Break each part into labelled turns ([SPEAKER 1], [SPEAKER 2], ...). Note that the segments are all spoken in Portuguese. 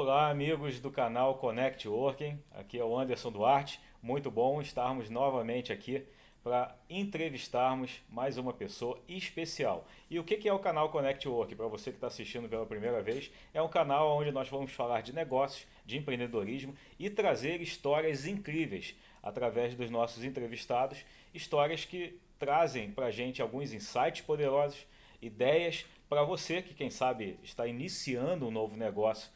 [SPEAKER 1] Olá, amigos do canal Connect Working. Aqui é o Anderson Duarte. Muito bom estarmos novamente aqui para entrevistarmos mais uma pessoa especial. E o que é o canal Connect Working? Para você que está assistindo pela primeira vez, é um canal onde nós vamos falar de negócios, de empreendedorismo e trazer histórias incríveis através dos nossos entrevistados, histórias que trazem para a gente alguns insights poderosos, ideias para você que, quem sabe, está iniciando um novo negócio,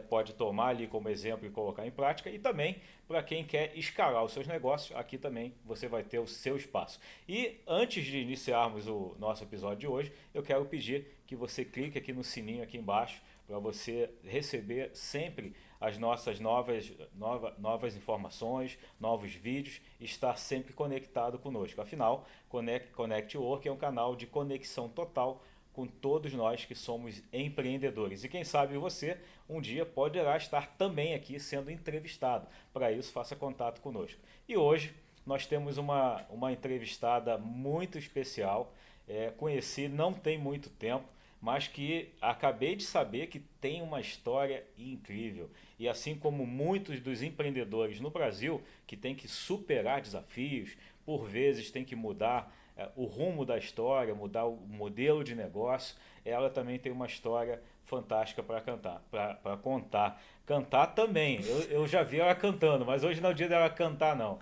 [SPEAKER 1] pode tomar ali como exemplo e colocar em prática, e também para quem quer escalar os seus negócios, aqui também você vai ter o seu espaço. E antes de iniciarmos o nosso episódio de hoje, eu quero pedir que você clique aqui no sininho aqui embaixo para você receber sempre as nossas novas informações, novos vídeos, estar sempre conectado conosco. Afinal, Connect Work é um canal de conexão total com todos nós que somos empreendedores. E quem sabe você um dia poderá estar também aqui sendo entrevistado. Para isso, faça contato conosco. E hoje nós temos uma entrevistada muito especial. Conheci não tem muito tempo, mas que acabei de saber que tem uma história incrível. E assim como muitos dos empreendedores no Brasil, que tem que superar desafios, por vezes tem que mudar o rumo da história, mudar o modelo de negócio, ela também tem uma história fantástica para cantar, para contar. Cantar também, eu já vi ela cantando, mas hoje não é o dia dela cantar não.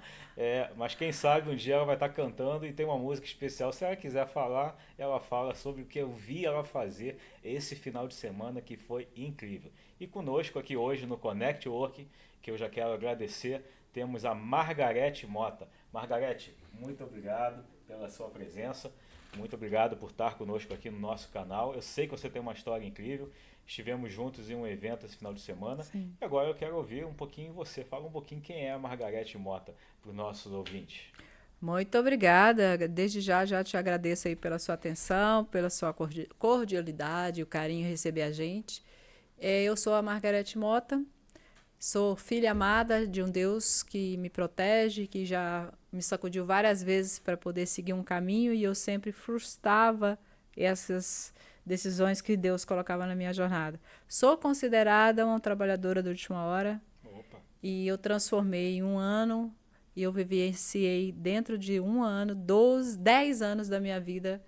[SPEAKER 1] Mas quem sabe um dia ela vai estar cantando e tem uma música especial. Se ela quiser falar, ela fala sobre o que eu vi ela fazer esse final de semana que foi incrível. E conosco aqui hoje no Connect Work, que eu já quero agradecer, temos a Margarete Mota. Margarete, muito obrigado pela sua presença. Muito obrigado por estar conosco aqui no nosso canal. Eu sei que você tem uma história incrível. Estivemos juntos em um evento esse final de semana.
[SPEAKER 2] Sim.
[SPEAKER 1] E agora eu quero ouvir um pouquinho você. Fala um pouquinho quem é a Margarete Mota para os nossos ouvintes.
[SPEAKER 2] Muito obrigada. Desde já te agradeço aí pela sua atenção, pela sua cordialidade, o carinho em receber a gente. Eu sou a Margarete Mota, sou filha amada de um Deus que me protege, que já me sacudiu várias vezes para poder seguir um caminho e eu sempre frustrava essas decisões que Deus colocava na minha jornada. Sou considerada uma trabalhadora de última hora,
[SPEAKER 1] Opa,
[SPEAKER 2] e eu transformei em um ano e eu vivenciei dentro de um ano, 10 anos da minha vida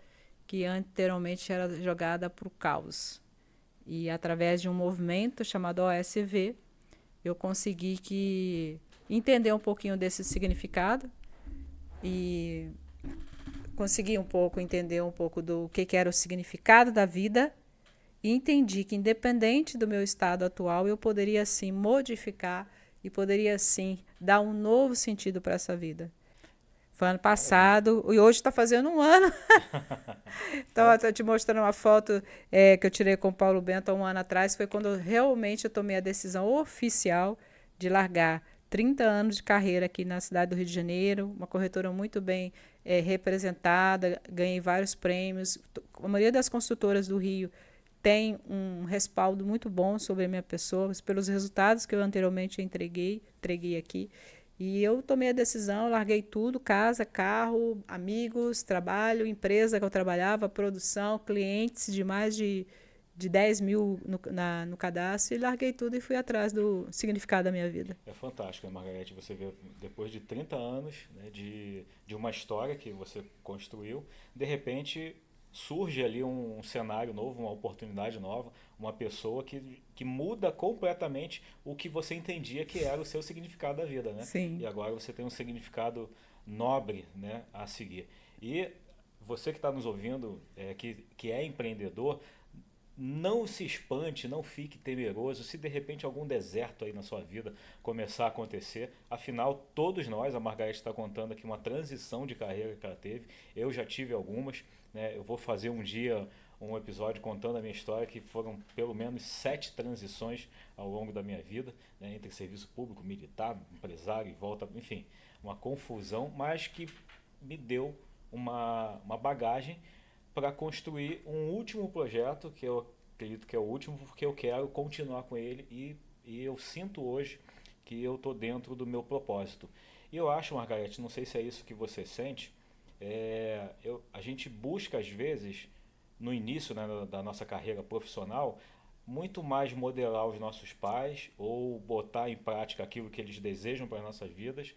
[SPEAKER 2] que anteriormente era jogada para o caos. E através de um movimento chamado OSV, eu consegui entender um pouquinho desse significado e consegui um pouco entender um pouco do que era o significado da vida e entendi que, independente do meu estado atual, eu poderia sim modificar e poderia sim dar um novo sentido para essa vida. Foi ano
[SPEAKER 1] maravilha.
[SPEAKER 2] passado e hoje está fazendo um ano. Então,
[SPEAKER 1] Fala.
[SPEAKER 2] estou te mostrando uma foto que eu tirei com o Paulo Bento há um ano atrás. Foi quando realmente eu tomei a decisão oficial de largar 30 anos de carreira aqui na cidade do Rio de Janeiro, uma corretora muito bem representada, ganhei vários prêmios. A maioria das construtoras do Rio tem um respaldo muito bom sobre a minha pessoa, pelos resultados que eu anteriormente entreguei aqui. E eu tomei a decisão, larguei tudo, casa, carro, amigos, trabalho, empresa que eu trabalhava, produção, clientes de mais de 10 mil no cadastro, e larguei tudo e fui atrás do significado da minha vida.
[SPEAKER 1] É fantástico, né, Margarete? Você vê, depois de 30 anos, né, de uma história que você construiu, de repente surge ali um cenário novo, uma oportunidade nova, uma pessoa que muda completamente o que você entendia que era o seu significado da vida, né? E
[SPEAKER 2] Sim.
[SPEAKER 1] agora você tem um significado nobre, né, a seguir. E você que está nos ouvindo, que é empreendedor, não se espante, não fique temeroso se de repente algum deserto aí na sua vida começar a acontecer. Afinal, todos nós, a Margareth está contando aqui uma transição de carreira que ela teve. Eu já tive algumas, né? Eu vou fazer um dia um episódio contando a minha história, que foram pelo menos 7 transições ao longo da minha vida, né? Entre serviço público, militar, empresário e volta, enfim, uma confusão, mas que me deu uma bagagem para construir um último projeto, que eu acredito que é o último, porque eu quero continuar com ele e eu sinto hoje que eu estou dentro do meu propósito. E eu acho, Margarete, não sei se é isso que você sente, a gente busca às vezes, no início, né, da nossa carreira profissional, muito mais modelar os nossos pais ou botar em prática aquilo que eles desejam para as nossas vidas,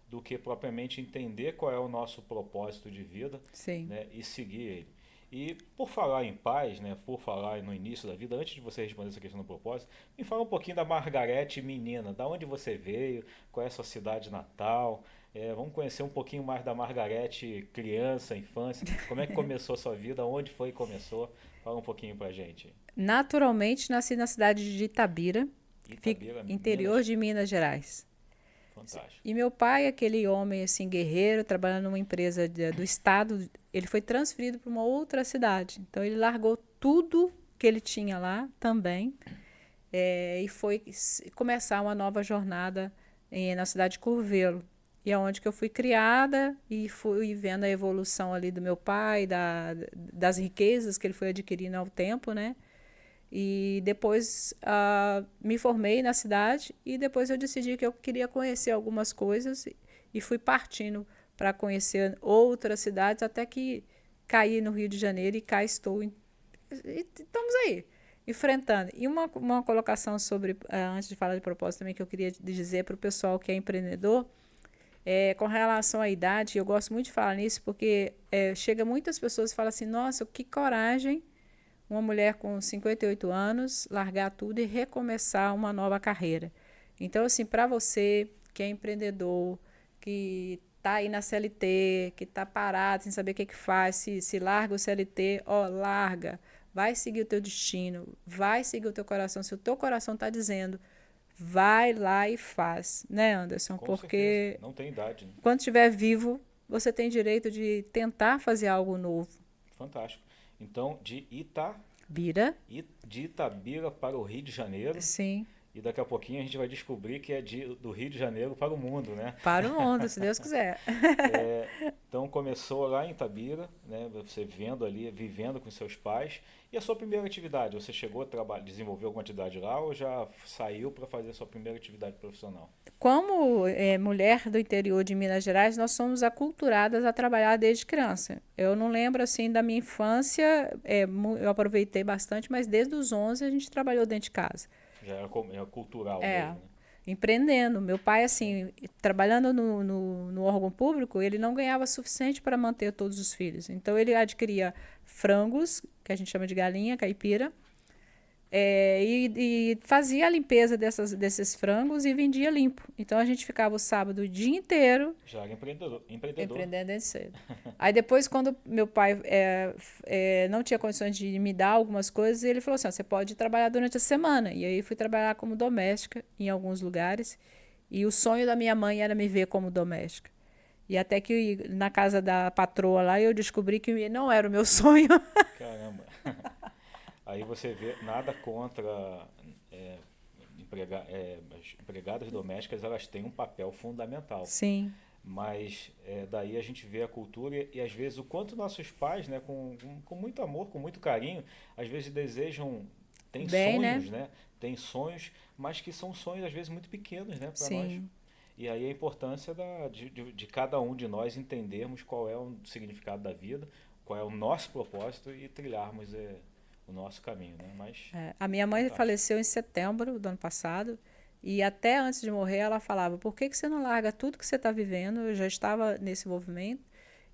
[SPEAKER 1] do que propriamente entender qual é o nosso propósito de vida,
[SPEAKER 2] Sim.
[SPEAKER 1] né, e seguir ele. E por falar em paz, né, por falar no início da vida, antes de você responder essa questão do propósito, me fala um pouquinho da Margarete menina, da onde você veio, qual é a sua cidade natal, vamos conhecer um pouquinho mais da Margarete criança, infância, como é que começou a sua vida, onde foi que começou, fala um pouquinho pra gente.
[SPEAKER 2] Naturalmente, nasci na cidade de Itabira, fica
[SPEAKER 1] Itabira,
[SPEAKER 2] interior
[SPEAKER 1] Minas,
[SPEAKER 2] de Minas Gerais.
[SPEAKER 1] fantástico.
[SPEAKER 2] E meu pai, aquele homem assim guerreiro, trabalhando numa empresa do estado, ele foi transferido para uma outra cidade. Então ele largou tudo que ele tinha lá também e foi começar uma nova jornada na cidade de Curvelo. E é onde que eu fui criada e fui vendo a evolução ali do meu pai, das riquezas que ele foi adquirindo ao tempo, né? E depois me formei na cidade e depois eu decidi que eu queria conhecer algumas coisas e fui partindo para conhecer outras cidades até que caí no Rio de Janeiro e cá estou. E estamos aí, enfrentando. E uma colocação sobre, antes de falar de propósito também, que eu queria dizer para o pessoal que é empreendedor, com relação à idade, eu gosto muito de falar nisso porque chega muitas pessoas e falam assim, nossa, que coragem uma mulher com 58 anos largar tudo e recomeçar uma nova carreira. Então, assim, para você que é empreendedor, que está aí na CLT, que está parado sem saber o que faz, se larga o CLT, ó, larga, vai seguir o teu destino, vai seguir o teu coração. Se o teu coração está dizendo, vai lá e faz, né, Anderson?
[SPEAKER 1] Com certeza,
[SPEAKER 2] Porque
[SPEAKER 1] não tem idade, né?
[SPEAKER 2] quando estiver vivo, você tem direito de tentar fazer algo novo.
[SPEAKER 1] Fantástico. Então,
[SPEAKER 2] Vira,
[SPEAKER 1] de Itabira para o Rio de Janeiro,
[SPEAKER 2] sim,
[SPEAKER 1] e daqui a pouquinho a gente vai descobrir que é do Rio de Janeiro para o mundo, né?
[SPEAKER 2] para o mundo, se Deus quiser.
[SPEAKER 1] É, então começou lá em Itabira, né? Você vendo ali, vivendo com seus pais. E a sua primeira atividade? Você chegou a desenvolver alguma atividade lá ou já saiu para fazer a sua primeira atividade profissional?
[SPEAKER 2] Como mulher do interior de Minas Gerais, nós somos aculturadas a trabalhar desde criança. Eu não lembro assim da minha infância, eu aproveitei bastante, mas desde os 11 a gente trabalhou dentro de casa.
[SPEAKER 1] Já era, era cultural
[SPEAKER 2] É,
[SPEAKER 1] mesmo, né?
[SPEAKER 2] empreendendo. Meu pai,
[SPEAKER 1] Sim.
[SPEAKER 2] assim, trabalhando no órgão público, ele não ganhava suficiente para manter todos os filhos. Então, ele adquiria frangos, que a gente chama de galinha caipira, e fazia a limpeza desses frangos e vendia limpo. Então, a gente ficava o sábado o dia inteiro
[SPEAKER 1] Já era empreendedor. Empreendedor.
[SPEAKER 2] empreendendo desde cedo. Aí depois, quando meu pai não tinha condições de me dar algumas coisas, ele falou assim, ó, você pode trabalhar durante a semana. E aí fui trabalhar como doméstica em alguns lugares. E o sonho da minha mãe era me ver como doméstica. E até que na casa da patroa lá eu descobri que não era o meu sonho.
[SPEAKER 1] Caramba. Aí você vê nada contra é, as empregadas domésticas, elas têm um papel fundamental.
[SPEAKER 2] Sim,
[SPEAKER 1] Mas daí a gente vê a cultura e às vezes o quanto nossos pais, né, com muito amor, com muito carinho, às vezes desejam, têm
[SPEAKER 2] bem, né?
[SPEAKER 1] sonhos, né? Tem sonhos, mas que são sonhos às vezes muito pequenos, né, para nós.
[SPEAKER 2] Sim.
[SPEAKER 1] E aí a importância de cada um de nós entendermos qual é o significado da vida, qual é o nosso propósito e trilharmos o nosso caminho, né? Mas
[SPEAKER 2] A minha mãe
[SPEAKER 1] fantástico.
[SPEAKER 2] faleceu em setembro do ano passado. E até antes de morrer, ela falava: por que você não larga tudo que você está vivendo? Eu já estava nesse movimento.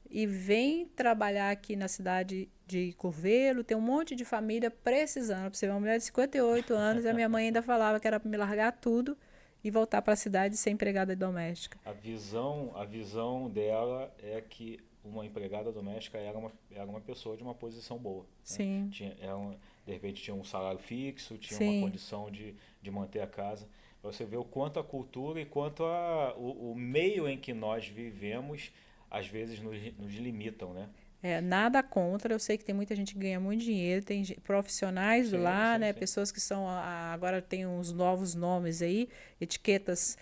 [SPEAKER 2] E vem trabalhar aqui na cidade de Curvelo. Tem um monte de família precisando. Para você ver, uma mulher de 58 anos. E a minha mãe ainda falava que era para me largar tudo e voltar para a cidade e ser empregada doméstica.
[SPEAKER 1] A visão dela é que uma empregada doméstica era uma pessoa de uma posição boa, né?
[SPEAKER 2] Sim,
[SPEAKER 1] De repente tinha um salário fixo, tinha uma
[SPEAKER 2] sim.
[SPEAKER 1] condição de manter a casa. Pra você ver o quanto a cultura e quanto o meio em que nós vivemos às vezes nos limitam, né?
[SPEAKER 2] Nada contra, eu sei que tem muita gente que ganha muito dinheiro, tem profissionais do
[SPEAKER 1] Sim,
[SPEAKER 2] lar,
[SPEAKER 1] sim,
[SPEAKER 2] né?
[SPEAKER 1] sim.
[SPEAKER 2] Pessoas que são, agora tem uns novos nomes aí, etiquetas,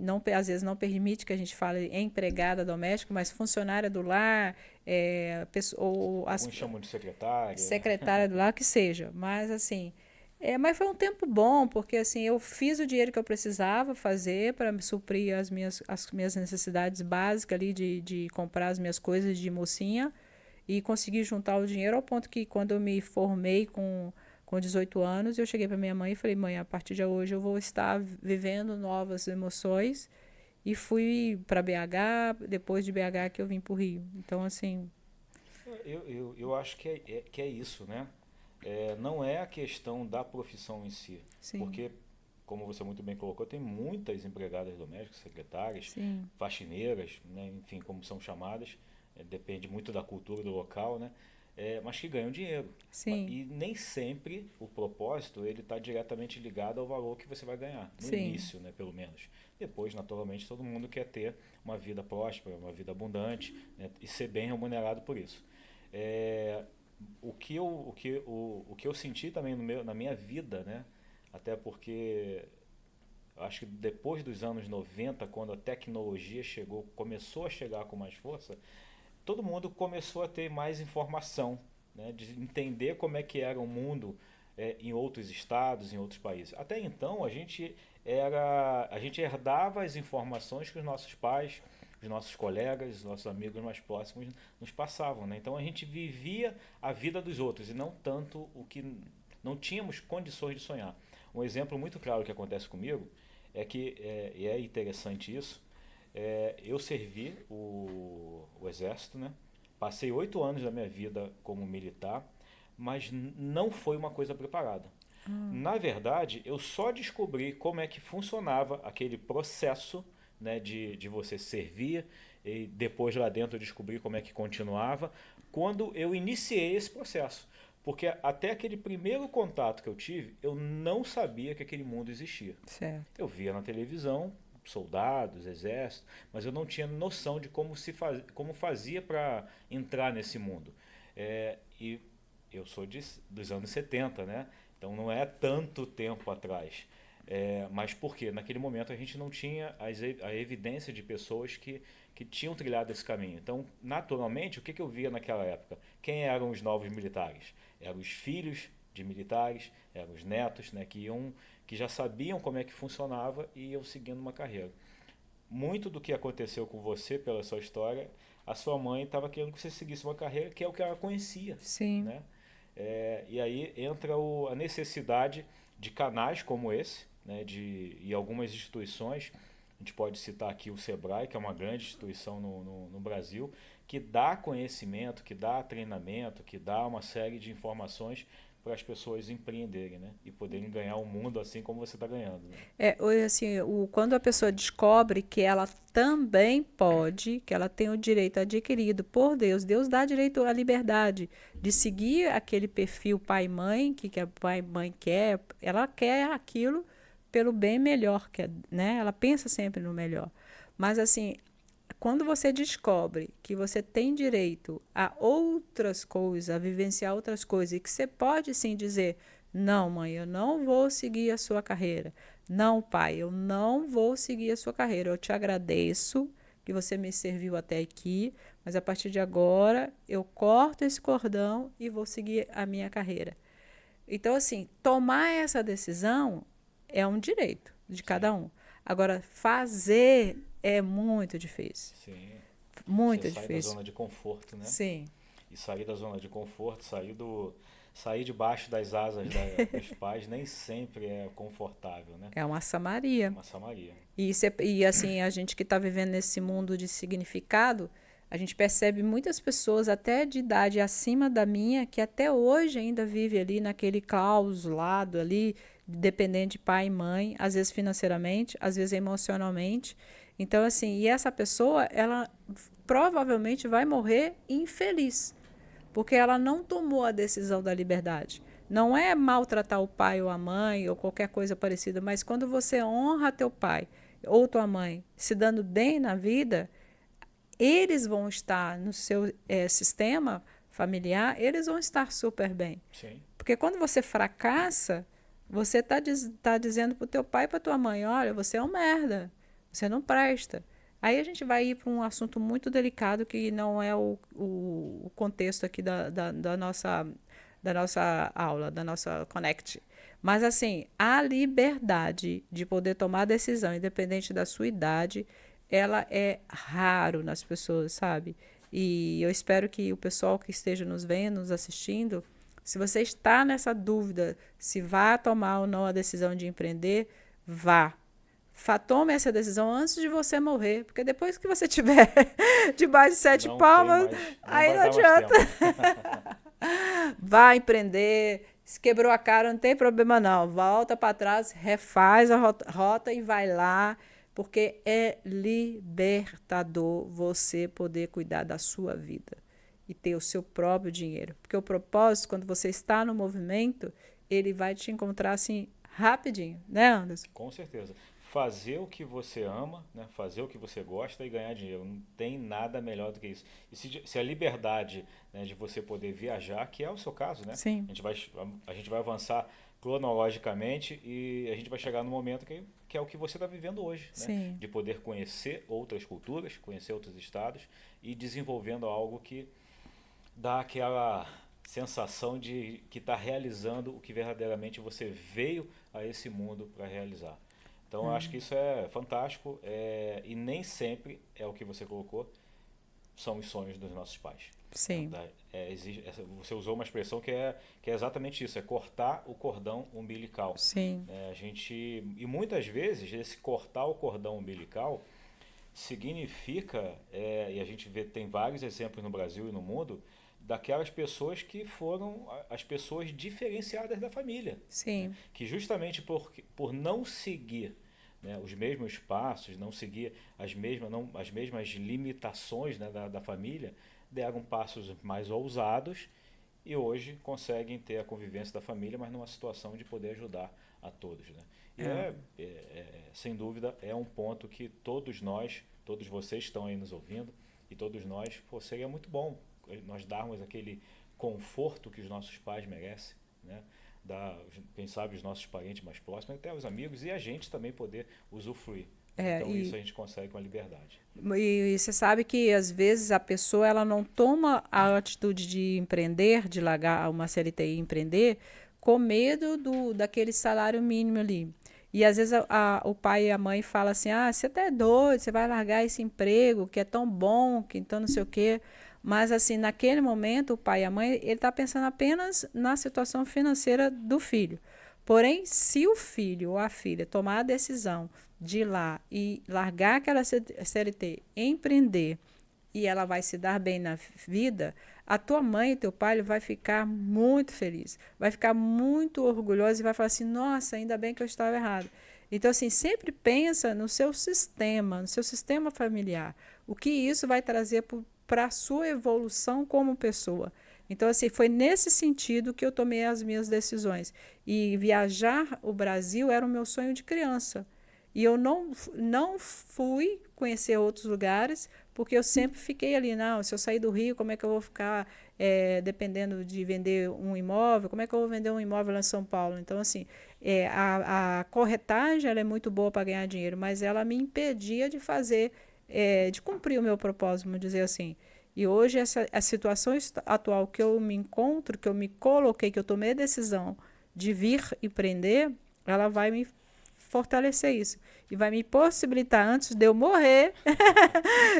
[SPEAKER 2] não, às vezes não permite que a gente fale empregada doméstica, mas funcionária do lar, ou as
[SPEAKER 1] Alguns chamam de secretária, né?
[SPEAKER 2] secretária do lar, que seja. Mas assim, mas foi um tempo bom, porque assim, eu fiz o dinheiro que eu precisava fazer para me suprir as minhas necessidades básicas ali de comprar as minhas coisas de mocinha e consegui juntar o dinheiro ao ponto que quando eu me formei com com 18 anos, eu cheguei para minha mãe e falei, mãe, a partir de hoje eu vou estar vivendo novas emoções. E fui para BH, depois de BH que eu vim para o Rio. Então, assim,
[SPEAKER 1] Eu acho que é isso, né? Não é a questão da profissão em si,
[SPEAKER 2] sim,
[SPEAKER 1] porque, como você muito bem colocou, tem muitas empregadas domésticas, secretárias,
[SPEAKER 2] sim,
[SPEAKER 1] faxineiras, né? Enfim, como são chamadas, depende muito da cultura do local, né? Mas que ganham dinheiro.
[SPEAKER 2] sim,
[SPEAKER 1] E nem sempre o propósito ele está diretamente ligado ao valor que você vai ganhar, no
[SPEAKER 2] sim,
[SPEAKER 1] início, né, pelo menos. Depois, naturalmente, todo mundo quer ter uma vida próspera, uma vida abundante, né, e ser bem remunerado por isso. É, o que eu senti também na minha vida, né? Até porque eu acho que depois dos anos 90, quando a tecnologia chegou, começou a chegar com mais força, todo mundo começou a ter mais informação, né? De entender como é que era o mundo em outros estados, em outros países. Até então a gente herdava as informações que os nossos pais, os nossos colegas, os nossos amigos mais próximos nos passavam, né? Então a gente vivia a vida dos outros e não tanto o que não tínhamos condições de sonhar. Um exemplo muito claro que acontece comigo é que, e é interessante isso, eu servi o exército, né? Passei 8 anos da minha vida como militar, mas não foi uma coisa preparada. Na verdade, eu só descobri como é que funcionava aquele processo, né, de você servir e depois lá dentro eu descobri como é que continuava quando eu iniciei esse processo. Porque até aquele primeiro contato que eu tive, eu não sabia que aquele mundo existia.
[SPEAKER 2] certo.
[SPEAKER 1] Eu via na televisão soldados, exército, mas eu não tinha noção de como fazia para entrar nesse mundo. E eu sou dos anos 70, né? Então não é tanto tempo atrás. Mas por quê? Naquele momento a gente não tinha a evidência de pessoas que tinham trilhado esse caminho. Então, naturalmente, o que eu via naquela época? Quem eram os novos militares? Eram os filhos de militares, eram os netos, né, que já sabiam como é que funcionava e iam seguindo uma carreira. Muito do que aconteceu com você pela sua história, a sua mãe estava querendo que você seguisse uma carreira que é o que ela conhecia,
[SPEAKER 2] Sim,
[SPEAKER 1] né? E aí entra a necessidade de canais como esse, né, e algumas instituições, a gente pode citar aqui o Sebrae, que é uma grande instituição no Brasil, que dá conhecimento, que dá treinamento, que dá uma série de informações para as pessoas empreenderem, né? E poderem ganhar o mundo assim como você está ganhando, né?
[SPEAKER 2] assim, quando a pessoa descobre que ela também pode, que ela tem o direito adquirido por Deus, Deus dá direito à liberdade de seguir aquele perfil pai e mãe, que a pai e mãe quer, ela quer aquilo pelo bem melhor, né? Ela pensa sempre no melhor. Mas assim, quando você descobre que você tem direito a outras coisas, a vivenciar outras coisas, e que você pode sim dizer: não, mãe, eu não vou seguir a sua carreira. Não, pai, eu não vou seguir a sua carreira. Eu te agradeço que você me serviu até aqui, mas a partir de agora eu corto esse cordão e vou seguir a minha carreira. Então, assim, tomar essa decisão é um direito de
[SPEAKER 1] Sim,
[SPEAKER 2] cada um. Agora, fazer é muito difícil.
[SPEAKER 1] sim. Você
[SPEAKER 2] Muito
[SPEAKER 1] sai da
[SPEAKER 2] difícil.
[SPEAKER 1] zona de conforto, né?
[SPEAKER 2] Sim.
[SPEAKER 1] E sair da zona de conforto, sair debaixo das asas dos pais nem sempre é confortável, né?
[SPEAKER 2] É uma
[SPEAKER 1] É
[SPEAKER 2] samaria.
[SPEAKER 1] uma samaria.
[SPEAKER 2] E assim, a gente que está vivendo nesse mundo de significado, a gente percebe muitas pessoas, até de idade acima da minha, que até hoje ainda vive ali naquele clausulado ali, dependente de pai e mãe, às vezes financeiramente, às vezes emocionalmente. Então, assim, e essa pessoa, ela provavelmente vai morrer infeliz, porque ela não tomou a decisão da liberdade. Não é maltratar o pai ou a mãe ou qualquer coisa parecida, mas quando você honra teu pai ou tua mãe se dando bem na vida, eles vão estar no seu sistema familiar, eles vão estar super bem.
[SPEAKER 1] Sim.
[SPEAKER 2] Porque quando você fracassa, você está tá dizendo para o teu pai e para tua mãe: olha, você é um merda, você não presta. Aí a gente vai ir para um assunto muito delicado que não é o contexto aqui da nossa aula, da nossa Connect. Mas assim, a liberdade de poder tomar decisão, independente da sua idade, ela é raro nas pessoas, sabe? E eu espero que o pessoal que esteja nos vendo, nos assistindo, Se você está nessa dúvida se vai tomar ou não a decisão de empreender, vá. Tome essa decisão antes de você morrer, porque depois que você tiver debaixo de sete
[SPEAKER 1] Não tem
[SPEAKER 2] palmas,
[SPEAKER 1] mais, não
[SPEAKER 2] aí
[SPEAKER 1] vai
[SPEAKER 2] não
[SPEAKER 1] dar mais
[SPEAKER 2] adianta.
[SPEAKER 1] tempo.
[SPEAKER 2] Vá empreender, se quebrou a cara, não tem problema não. Volta para trás, refaz a rota e vai lá, porque é libertador você poder cuidar da sua vida e ter o seu próprio dinheiro. Porque o propósito, quando você está no movimento, ele vai te encontrar assim rapidinho, né, Anderson?
[SPEAKER 1] Com certeza. Fazer o que você ama, né? Fazer o que você gosta e ganhar dinheiro. Não tem nada melhor do que isso. E se a liberdade, né, de você poder viajar, que é o seu caso, né?
[SPEAKER 2] Sim,
[SPEAKER 1] A gente vai avançar cronologicamente e a gente vai chegar no momento que é o que você está vivendo hoje, né?
[SPEAKER 2] sim.
[SPEAKER 1] De poder conhecer outras culturas, conhecer outros estados e desenvolvendo algo que dá aquela sensação de que está realizando o que verdadeiramente você veio a esse mundo para realizar. Então eu acho que isso é fantástico e nem sempre é o que você colocou, são os sonhos dos nossos pais. Né?
[SPEAKER 2] Sim,
[SPEAKER 1] Você usou uma expressão que é exatamente isso, é cortar o cordão umbilical.
[SPEAKER 2] sim,
[SPEAKER 1] E muitas vezes esse cortar o cordão umbilical significa, e a gente tem vários exemplos no Brasil e no mundo, daquelas pessoas que foram as pessoas diferenciadas da família, né?
[SPEAKER 2] sim.
[SPEAKER 1] Que justamente por não seguir, né, os mesmos passos, não seguir as mesmas limitações, né, da família, deram passos mais ousados e hoje conseguem ter a convivência da família, mas numa situação de poder ajudar a todos. Né? E
[SPEAKER 2] É,
[SPEAKER 1] sem dúvida, é um ponto que todos nós, todos vocês estão aí nos ouvindo, e todos nós, pô, seria muito bom nós darmos aquele conforto que os nossos pais merecem, né? Quem sabe os nossos parentes mais próximos, até os amigos, e a gente também poder usufruir. Né?
[SPEAKER 2] é,
[SPEAKER 1] Então isso
[SPEAKER 2] e
[SPEAKER 1] a gente consegue com a liberdade.
[SPEAKER 2] E você sabe que às vezes a pessoa ela não toma a atitude de empreender, de largar uma CLT e empreender, com medo daquele salário mínimo ali. E às vezes o pai e a mãe falam assim: ah, você tá doido, você vai largar esse emprego que é tão bom, que então não sei o quê. Mas assim, naquele momento, o pai e a mãe, ele está pensando apenas na situação financeira do filho. Porém, se o filho ou a filha tomar a decisão de ir lá e largar aquela CLT, empreender, e ela vai se dar bem na vida, a tua mãe e teu pai vai ficar muito feliz, vai ficar muito orgulhoso e vai falar assim: nossa, ainda bem que eu estava errado. Então, assim, sempre pensa no seu sistema, no seu sistema familiar. O que isso vai trazer para a sua evolução como pessoa. Então, assim, foi nesse sentido que eu tomei as minhas decisões. E viajar o Brasil era o meu sonho de criança. E eu não fui conhecer outros lugares, porque eu sempre fiquei ali, não, se eu sair do Rio, como é que eu vou ficar dependendo de vender um imóvel? Como é que eu vou vender um imóvel lá em São Paulo? Então, assim, a corretagem ela é muito boa para ganhar dinheiro, mas ela me impedia de fazer, de cumprir o meu propósito, vamos dizer assim. E hoje, a situação atual que eu me encontro, que eu me coloquei, que eu tomei a decisão de vir empreender, ela vai me fortalecer isso. E vai me possibilitar, antes de eu morrer,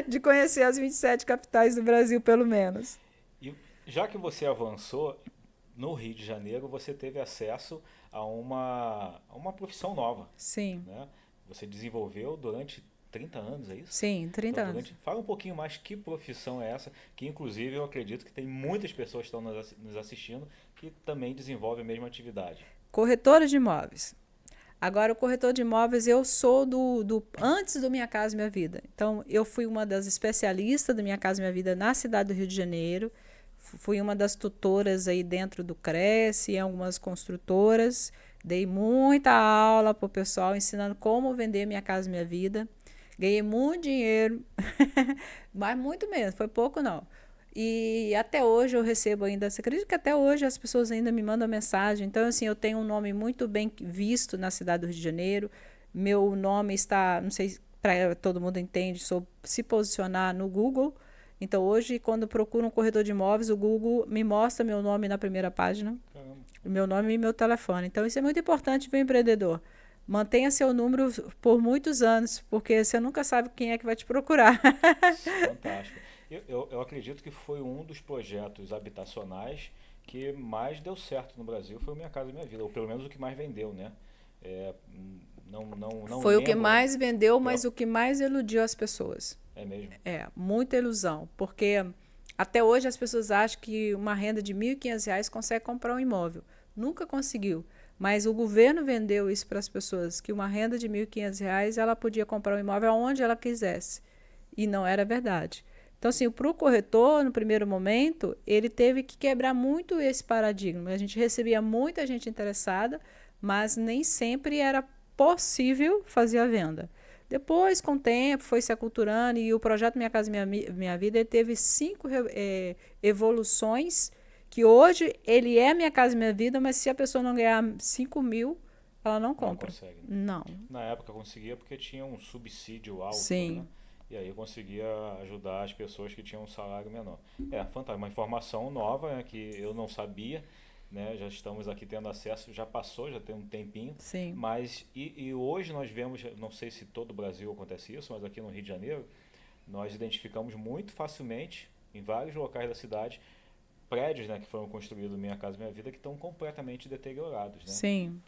[SPEAKER 2] de conhecer as 27 capitais do Brasil, pelo menos.
[SPEAKER 1] E já que você avançou, no Rio de Janeiro você teve acesso a uma profissão nova,
[SPEAKER 2] Sim,
[SPEAKER 1] né? Você desenvolveu durante 30 anos, é isso?
[SPEAKER 2] sim,
[SPEAKER 1] Então,
[SPEAKER 2] 30 anos.
[SPEAKER 1] fala um pouquinho mais que profissão é essa, que inclusive eu acredito que tem muitas pessoas que estão nos assistindo que também desenvolvem a mesma atividade.
[SPEAKER 2] Corretora de imóveis. Agora, o corretor de imóveis, eu sou antes do Minha Casa Minha Vida. Então, eu fui uma das especialistas do Minha Casa Minha Vida na cidade do Rio de Janeiro. Fui uma das tutoras aí dentro do Cresce, em algumas construtoras. Dei muita aula para o pessoal, ensinando como vender Minha Casa Minha Vida. Ganhei muito dinheiro, mas muito mesmo, foi pouco não. E até hoje eu recebo ainda, você acredita que até hoje as pessoas ainda me mandam mensagem? Então, assim, eu tenho um nome muito bem visto na cidade do Rio de Janeiro. Meu nome está, não sei para todo mundo entende, se posicionar no Google. Então, hoje, quando procuro um corretor de imóveis, o Google me mostra meu nome na primeira página,
[SPEAKER 1] Caramba.
[SPEAKER 2] meu nome e meu telefone. Então, isso é muito importante para o empreendedor. Mantenha seu número por muitos anos, porque você nunca sabe quem é que vai te procurar.
[SPEAKER 1] Fantástico. Eu acredito que foi um dos projetos habitacionais que mais deu certo no Brasil foi o Minha Casa Minha Vida, ou pelo menos o que mais vendeu, né? É, não
[SPEAKER 2] Foi o que
[SPEAKER 1] lembro,
[SPEAKER 2] mais vendeu,
[SPEAKER 1] pela,
[SPEAKER 2] mas o que mais iludiu as pessoas.
[SPEAKER 1] é mesmo,
[SPEAKER 2] É, muita ilusão, porque até hoje as pessoas acham que uma renda de R$ 1.500 consegue comprar um imóvel. Nunca conseguiu. Mas o governo vendeu isso para as pessoas, que uma renda de R$ 1.500 ela podia comprar um imóvel onde ela quisesse. E não era verdade. Então, assim, para o corretor, no primeiro momento, ele teve que quebrar muito esse paradigma. A gente recebia muita gente interessada, mas nem sempre era possível fazer a venda. Depois, com o tempo, foi se aculturando e o projeto Minha Casa Minha Vida ele teve 5 evoluções, que hoje ele é Minha Casa Minha Vida, mas se a pessoa não ganhar 5.000, ela não
[SPEAKER 1] não
[SPEAKER 2] compra.
[SPEAKER 1] consegue, né?
[SPEAKER 2] Não.
[SPEAKER 1] Na época conseguia porque tinha um subsídio alto, né?
[SPEAKER 2] Sim.
[SPEAKER 1] E aí eu conseguia ajudar as pessoas que tinham um salário menor. É, fantástico, uma informação nova, né, que eu não sabia, né? Já estamos aqui tendo acesso, já passou, já tem um tempinho,
[SPEAKER 2] Sim.
[SPEAKER 1] mas e hoje nós vemos, não sei se todo o Brasil acontece isso, mas aqui no Rio de Janeiro nós identificamos muito facilmente em vários locais da cidade prédios, né, que foram construídos Minha Casa Minha Vida que estão completamente deteriorados, né?
[SPEAKER 2] Sim.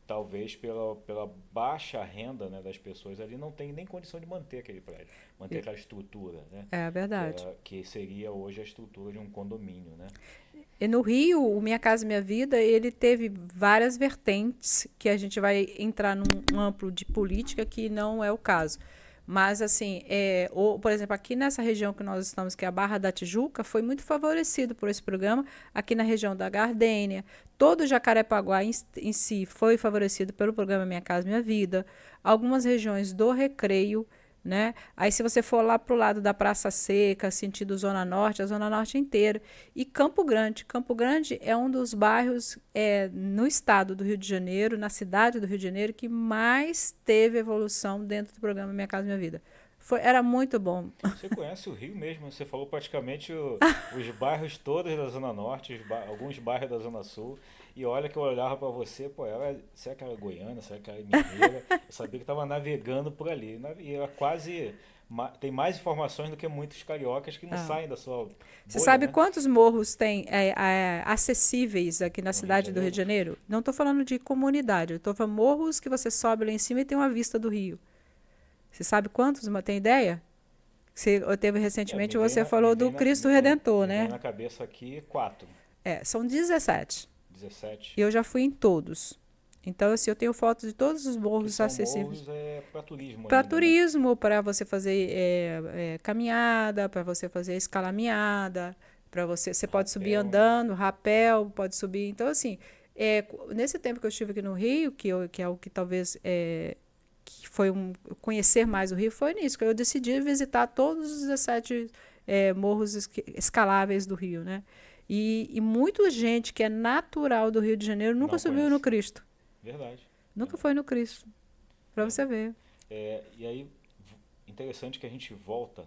[SPEAKER 1] Talvez pela baixa renda, né, das pessoas ali não tem nem condição de manter aquele prédio, manter aquela estrutura, né,
[SPEAKER 2] É verdade.
[SPEAKER 1] que seria hoje a estrutura de um condomínio, né?
[SPEAKER 2] E no Rio, o Minha Casa Minha Vida, ele teve várias vertentes que a gente vai entrar num amplo de política que não é o caso. Mas, assim, por exemplo, aqui nessa região que nós estamos, que é a Barra da Tijuca, foi muito favorecido por esse programa. Aqui na região da Gardênia, todo o Jacarepaguá em si foi favorecido pelo programa Minha Casa Minha Vida. Algumas regiões do Recreio, né? Aí, se você for lá para o lado da Praça Seca, sentido Zona Norte, a Zona Norte inteira. E Campo Grande. Campo Grande é um dos bairros no estado do Rio de Janeiro, na cidade do Rio de Janeiro, que mais teve evolução dentro do programa Minha Casa Minha Vida. Era muito bom.
[SPEAKER 1] Você conhece o Rio mesmo, você falou praticamente os bairros todos da Zona Norte, alguns bairros da Zona Sul, e olha que eu olhava para você, pô, será que era goiana, será que era mineira? Eu sabia que estava navegando por ali, e era quase, tem mais informações do que muitos cariocas que não
[SPEAKER 2] Ah.
[SPEAKER 1] saem da sua
[SPEAKER 2] Você
[SPEAKER 1] bolha,
[SPEAKER 2] sabe
[SPEAKER 1] né?
[SPEAKER 2] quantos morros tem acessíveis aqui na
[SPEAKER 1] No Rio de
[SPEAKER 2] cidade do Rio de
[SPEAKER 1] Janeiro.
[SPEAKER 2] Janeiro? Não estou falando de comunidade, eu estou falando morros que você sobe lá em cima e tem uma vista do rio. Você sabe quantos? Tem ideia? Teve recentemente, você falou do Cristo Redentor,
[SPEAKER 1] Me vem
[SPEAKER 2] né?
[SPEAKER 1] na cabeça aqui 4,
[SPEAKER 2] São 17.
[SPEAKER 1] 17.
[SPEAKER 2] E eu já fui em todos. Então, assim, eu tenho fotos de todos os
[SPEAKER 1] Que
[SPEAKER 2] morros
[SPEAKER 1] são
[SPEAKER 2] acessíveis.
[SPEAKER 1] morros para turismo
[SPEAKER 2] Para
[SPEAKER 1] ainda, né?
[SPEAKER 2] turismo, para você fazer caminhada, para você fazer escalaminhada, você pode subir
[SPEAKER 1] Rapel, né?
[SPEAKER 2] andando, rapel, pode subir. Então, assim, nesse tempo que eu estive aqui no Rio, que é o que talvez que foi conhecer mais o Rio, foi nisso, que eu decidi visitar todos os 17 morros escaláveis do Rio, né? E muita gente que é natural do Rio de Janeiro nunca
[SPEAKER 1] Não
[SPEAKER 2] subiu no
[SPEAKER 1] conhece.
[SPEAKER 2] Cristo.
[SPEAKER 1] Verdade.
[SPEAKER 2] Nunca
[SPEAKER 1] Verdade.
[SPEAKER 2] foi no Cristo, para você
[SPEAKER 1] Verdade.
[SPEAKER 2] ver.
[SPEAKER 1] E aí, interessante que a gente volta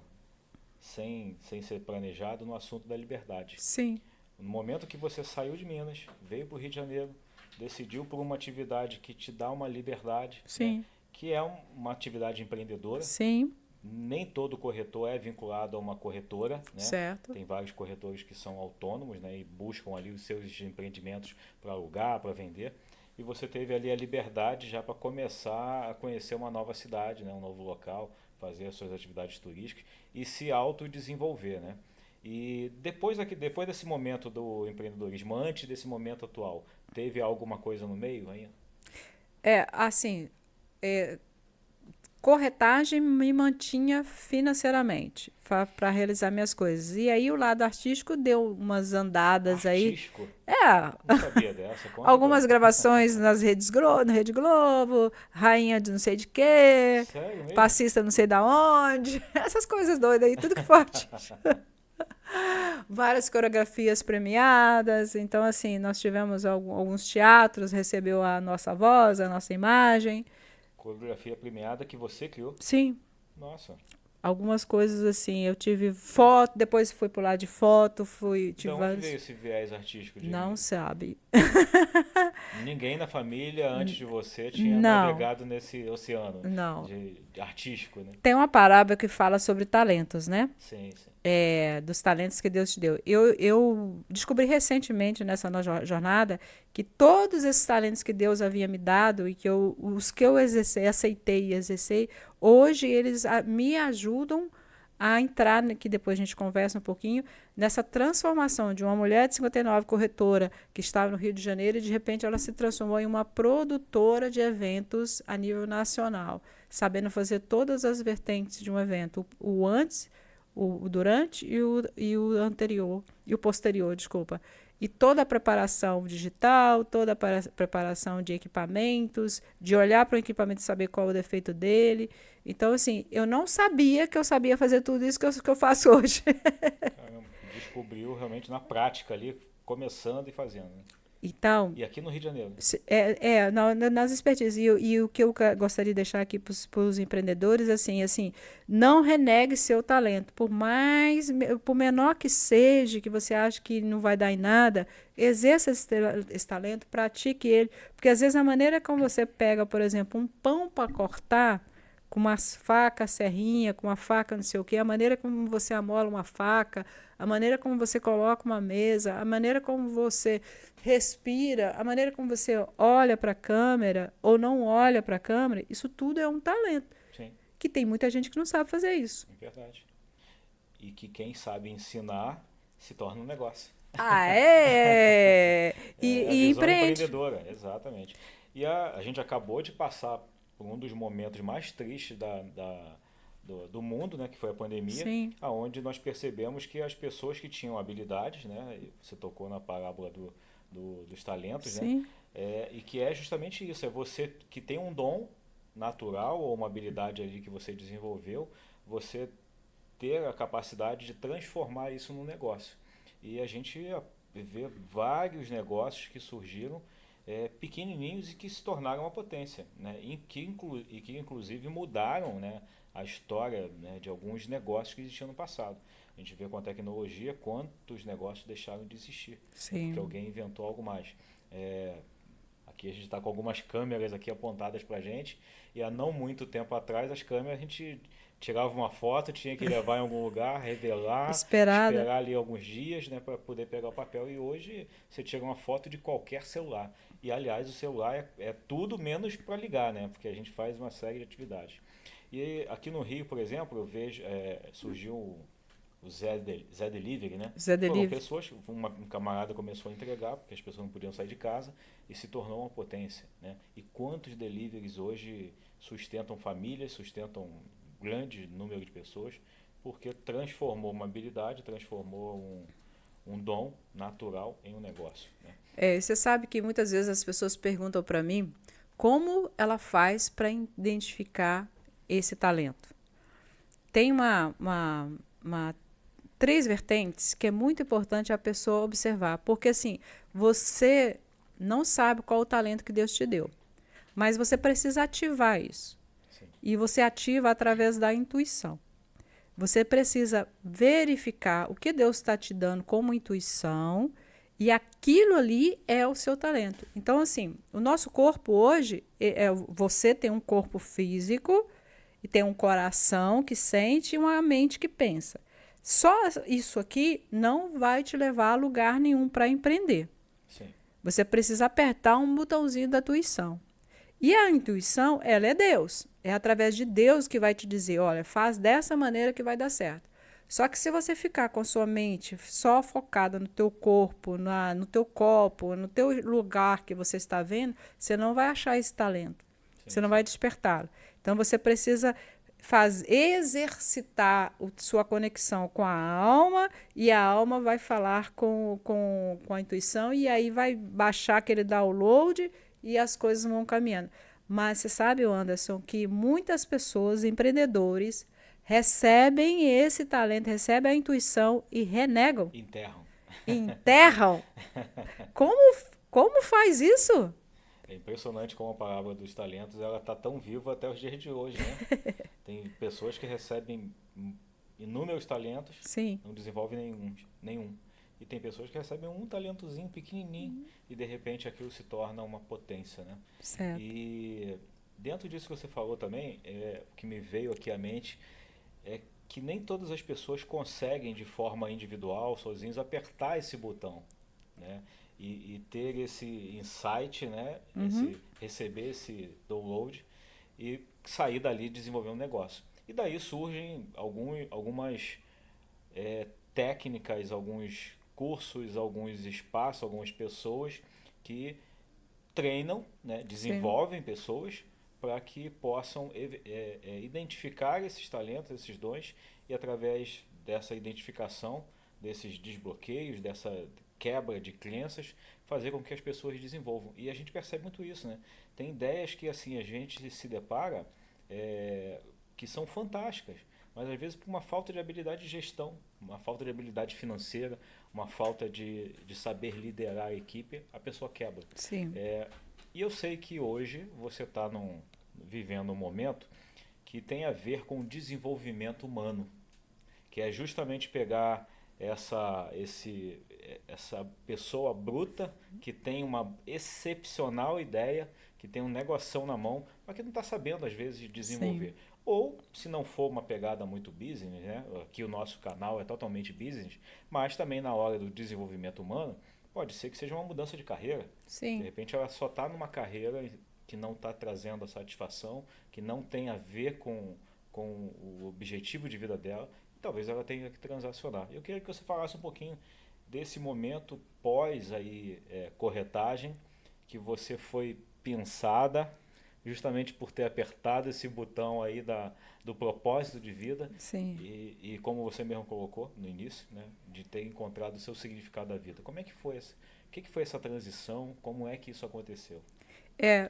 [SPEAKER 1] sem ser planejado no assunto da liberdade.
[SPEAKER 2] Sim,
[SPEAKER 1] No momento que você saiu de Minas, veio para o Rio de Janeiro, decidiu por uma atividade que te dá uma liberdade, né?
[SPEAKER 2] sim,
[SPEAKER 1] Que é uma atividade empreendedora.
[SPEAKER 2] sim,
[SPEAKER 1] Nem todo corretor é vinculado a uma corretora, né?
[SPEAKER 2] certo.
[SPEAKER 1] Tem vários corretores que são autônomos, né? E buscam ali os seus empreendimentos para alugar, para vender. E você teve ali a liberdade já para começar a conhecer uma nova cidade, né? Um novo local, fazer as suas atividades turísticas e se autodesenvolver, né? E depois desse momento do empreendedorismo, antes desse momento atual, teve alguma coisa no meio ainda?
[SPEAKER 2] Assim, corretagem me mantinha financeiramente para realizar minhas coisas. E aí o lado artístico deu umas andadas aí.
[SPEAKER 1] Artístico?
[SPEAKER 2] É,
[SPEAKER 1] Não sabia dessa, conta pra
[SPEAKER 2] algumas
[SPEAKER 1] mim.
[SPEAKER 2] gravações nas na Rede Globo, rainha de não sei de quê,
[SPEAKER 1] Sério mesmo?
[SPEAKER 2] passista não sei da onde, essas coisas doidas aí, tudo que for artista. Várias coreografias premiadas. Então, assim, nós tivemos alguns teatros, recebeu a nossa voz, a nossa imagem.
[SPEAKER 1] Coreografia premiada que você criou?
[SPEAKER 2] Sim,
[SPEAKER 1] Nossa.
[SPEAKER 2] algumas coisas assim. Eu tive foto, depois fui pro lado de foto,
[SPEAKER 1] Da
[SPEAKER 2] tive
[SPEAKER 1] onde veio
[SPEAKER 2] vários.
[SPEAKER 1] esse viés artístico
[SPEAKER 2] Não
[SPEAKER 1] de...
[SPEAKER 2] sabe.
[SPEAKER 1] Ninguém na família antes de você tinha
[SPEAKER 2] Não,
[SPEAKER 1] navegado nesse oceano
[SPEAKER 2] não.
[SPEAKER 1] de artístico, né?
[SPEAKER 2] Tem uma parábola que fala sobre talentos, né?
[SPEAKER 1] Sim, sim.
[SPEAKER 2] dos talentos que Deus te deu. Eu descobri recentemente nessa jornada que todos esses talentos que Deus havia me dado e que os que eu aceitei e exercei, hoje eles me ajudam a entrar, que depois a gente conversa um pouquinho, nessa transformação de uma mulher de 59 corretora que estava no Rio de Janeiro e de repente ela se transformou em uma produtora de eventos a nível nacional, sabendo fazer todas as vertentes de um evento, o antes, o durante e o anterior, e o posterior, desculpa. E toda a preparação digital, toda a preparação de equipamentos, de olhar para o equipamento e saber qual é o defeito dele. Então, assim, eu não sabia que eu sabia fazer tudo isso que eu faço hoje.
[SPEAKER 1] Caramba, descobriu realmente na prática ali, começando e fazendo, né?
[SPEAKER 2] Então,
[SPEAKER 1] E aqui no Rio de Janeiro.
[SPEAKER 2] nas expertises. E o que eu gostaria de deixar aqui para os empreendedores, assim, não renegue seu talento. Por menor que seja, que você acha que não vai dar em nada, exerça esse talento, pratique ele. Porque às vezes a maneira como você pega, por exemplo, um pão para cortar, com uma faca serrinha, com uma faca não sei o quê, a maneira como você amola uma faca, a maneira como você coloca uma mesa, a maneira como você respira, a maneira como você olha para a câmera ou não olha para a câmera, isso tudo é um talento.
[SPEAKER 1] Sim.
[SPEAKER 2] Que tem muita gente que não sabe fazer isso.
[SPEAKER 1] É verdade. E que quem sabe ensinar se torna um negócio.
[SPEAKER 2] Ah, é!
[SPEAKER 1] É a
[SPEAKER 2] E
[SPEAKER 1] visão
[SPEAKER 2] empreende.
[SPEAKER 1] empreendedora, exatamente. E a gente acabou de passar por um dos momentos mais tristes do mundo, né, que foi a pandemia,
[SPEAKER 2] Sim,
[SPEAKER 1] aonde nós percebemos que as pessoas que tinham habilidades, né, você tocou na parábola dos talentos, né,
[SPEAKER 2] sim,
[SPEAKER 1] e que é justamente isso, é você que tem um dom natural ou uma habilidade ali que você desenvolveu, você ter a capacidade de transformar isso num negócio. E a gente vê vários negócios que surgiram pequenininhos e que se tornaram uma potência, né? E que inclusive mudaram, né, a história, né, de alguns negócios que existiam no passado. A gente vê com a tecnologia quantos negócios deixaram de existir, né, porque
[SPEAKER 2] sim.
[SPEAKER 1] alguém inventou algo mais. É, aqui a gente está com algumas câmeras aqui apontadas para a gente e há não muito tempo atrás as câmeras a gente tirava uma foto, tinha que levar em algum lugar, revelar,
[SPEAKER 2] Esperada.
[SPEAKER 1] esperar ali alguns dias, né, para poder pegar o papel. E hoje você tira uma foto de qualquer celular. E aliás, o celular é tudo menos para ligar, né, porque a gente faz uma série de atividades. E aqui no Rio, por exemplo, eu vejo, surgiu o Zé Delivery, né?
[SPEAKER 2] Zé
[SPEAKER 1] Foram
[SPEAKER 2] Delivery.
[SPEAKER 1] pessoas, um camarada começou a entregar, porque as pessoas não podiam sair de casa, e se tornou uma potência, né? E quantos deliveries hoje sustentam famílias, sustentam um grande número de pessoas, porque transformou uma habilidade, transformou um dom natural em um negócio, né?
[SPEAKER 2] Você sabe que muitas vezes as pessoas perguntam para mim como ela faz para identificar esse talento. Tem uma três vertentes que é muito importante a pessoa observar, porque assim, você não sabe qual o talento que Deus te deu, mas você precisa ativar isso.
[SPEAKER 1] Sim,
[SPEAKER 2] E você ativa através da intuição. Você precisa verificar o que Deus está te dando como intuição e aquilo ali é o seu talento. Então, assim, o nosso corpo hoje, você tem um corpo físico e tem um coração que sente e uma mente que pensa. Só isso aqui não vai te levar a lugar nenhum para empreender.
[SPEAKER 1] sim,
[SPEAKER 2] Você precisa apertar um botãozinho da intuição. E a intuição, ela é Deus. É através de Deus que vai te dizer, olha, faz dessa maneira que vai dar certo. Só que se você ficar com a sua mente só focada no teu corpo, no teu copo, no teu lugar que você está vendo, você não vai achar esse talento.
[SPEAKER 1] sim,
[SPEAKER 2] Você não
[SPEAKER 1] sim.
[SPEAKER 2] vai despertá-lo. Então você precisa exercitar sua conexão com a alma e a alma vai falar com a intuição e aí vai baixar aquele download e as coisas vão caminhando. Mas você sabe, Anderson, que muitas pessoas, empreendedores, recebem esse talento, recebem a intuição e renegam,
[SPEAKER 1] Enterram.
[SPEAKER 2] enterram. Como, como faz isso?
[SPEAKER 1] É impressionante como a parábola dos talentos ela está tão viva até os dias de hoje, né? Tem pessoas que recebem inúmeros talentos,
[SPEAKER 2] Sim,
[SPEAKER 1] não desenvolvem nenhum. E tem pessoas que recebem um talentozinho pequenininho e de repente aquilo se torna uma potência, né?
[SPEAKER 2] certo.
[SPEAKER 1] E dentro disso que você falou também, o que me veio aqui à mente é que nem todas as pessoas conseguem de forma individual, sozinhos, apertar esse botão, né? E ter esse insight, né? Receber esse download e sair dali e desenvolver um negócio. E daí surgem algumas técnicas, alguns cursos, alguns espaços, algumas pessoas que treinam, né,
[SPEAKER 2] Sim,
[SPEAKER 1] desenvolvem pessoas para que possam identificar esses talentos, esses dons e através dessa identificação, desses desbloqueios, dessa quebra de crenças, fazer com que as pessoas desenvolvam. E a gente percebe muito isso, né? Tem ideias que assim a gente se depara que são fantásticas, mas às vezes por uma falta de habilidade de gestão, uma falta de habilidade financeira, uma falta de saber liderar a equipe, a pessoa quebra.
[SPEAKER 2] sim,
[SPEAKER 1] É, e eu sei que hoje você está vivendo um momento que tem a ver com o desenvolvimento humano, que é justamente pegar essa pessoa bruta que tem uma excepcional ideia, que tem um negoção na mão, mas que não está sabendo às vezes
[SPEAKER 2] sim,
[SPEAKER 1] desenvolver. Ou, se não for uma pegada muito business, né? Aqui o nosso canal é totalmente business, mas também na hora do desenvolvimento humano, pode ser que seja uma mudança de carreira. De
[SPEAKER 2] sim,
[SPEAKER 1] repente ela só está numa carreira que não está trazendo a satisfação, que não tem a ver com o objetivo de vida dela, e talvez ela tenha que transacionar. Eu queria que você falasse um pouquinho desse momento pós aí, corretagem, que você foi pensada justamente por ter apertado esse botão aí do propósito de vida
[SPEAKER 2] sim.
[SPEAKER 1] e como você mesmo colocou no início, né, de ter encontrado o seu significado da vida. Como é que foi o que foi essa transição? Como é que isso aconteceu?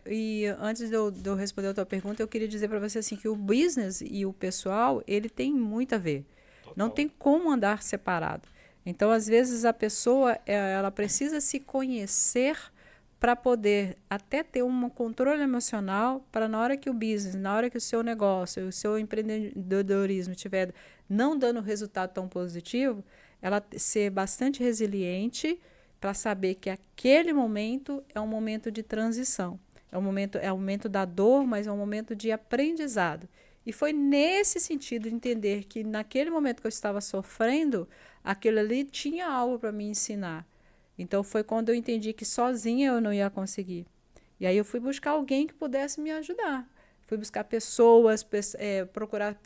[SPEAKER 2] E antes de eu responder a tua pergunta, eu queria dizer para você assim que o business e o pessoal, ele tem muito a ver. Não
[SPEAKER 1] Total.
[SPEAKER 2] tem como andar separado. Então, às vezes a pessoa, ela precisa se conhecer para poder até ter um controle emocional para na hora que o business, na hora que o seu negócio, o seu empreendedorismo estiver não dando resultado tão positivo, ela ser bastante resiliente para saber que aquele momento é um momento de transição. É um momento da dor, mas é um momento de aprendizado. E foi nesse sentido de entender que naquele momento que eu estava sofrendo, aquilo ali tinha algo para me ensinar. Então foi quando eu entendi que sozinha eu não ia conseguir. E aí eu fui buscar alguém que pudesse me ajudar. Fui buscar pessoas, procurar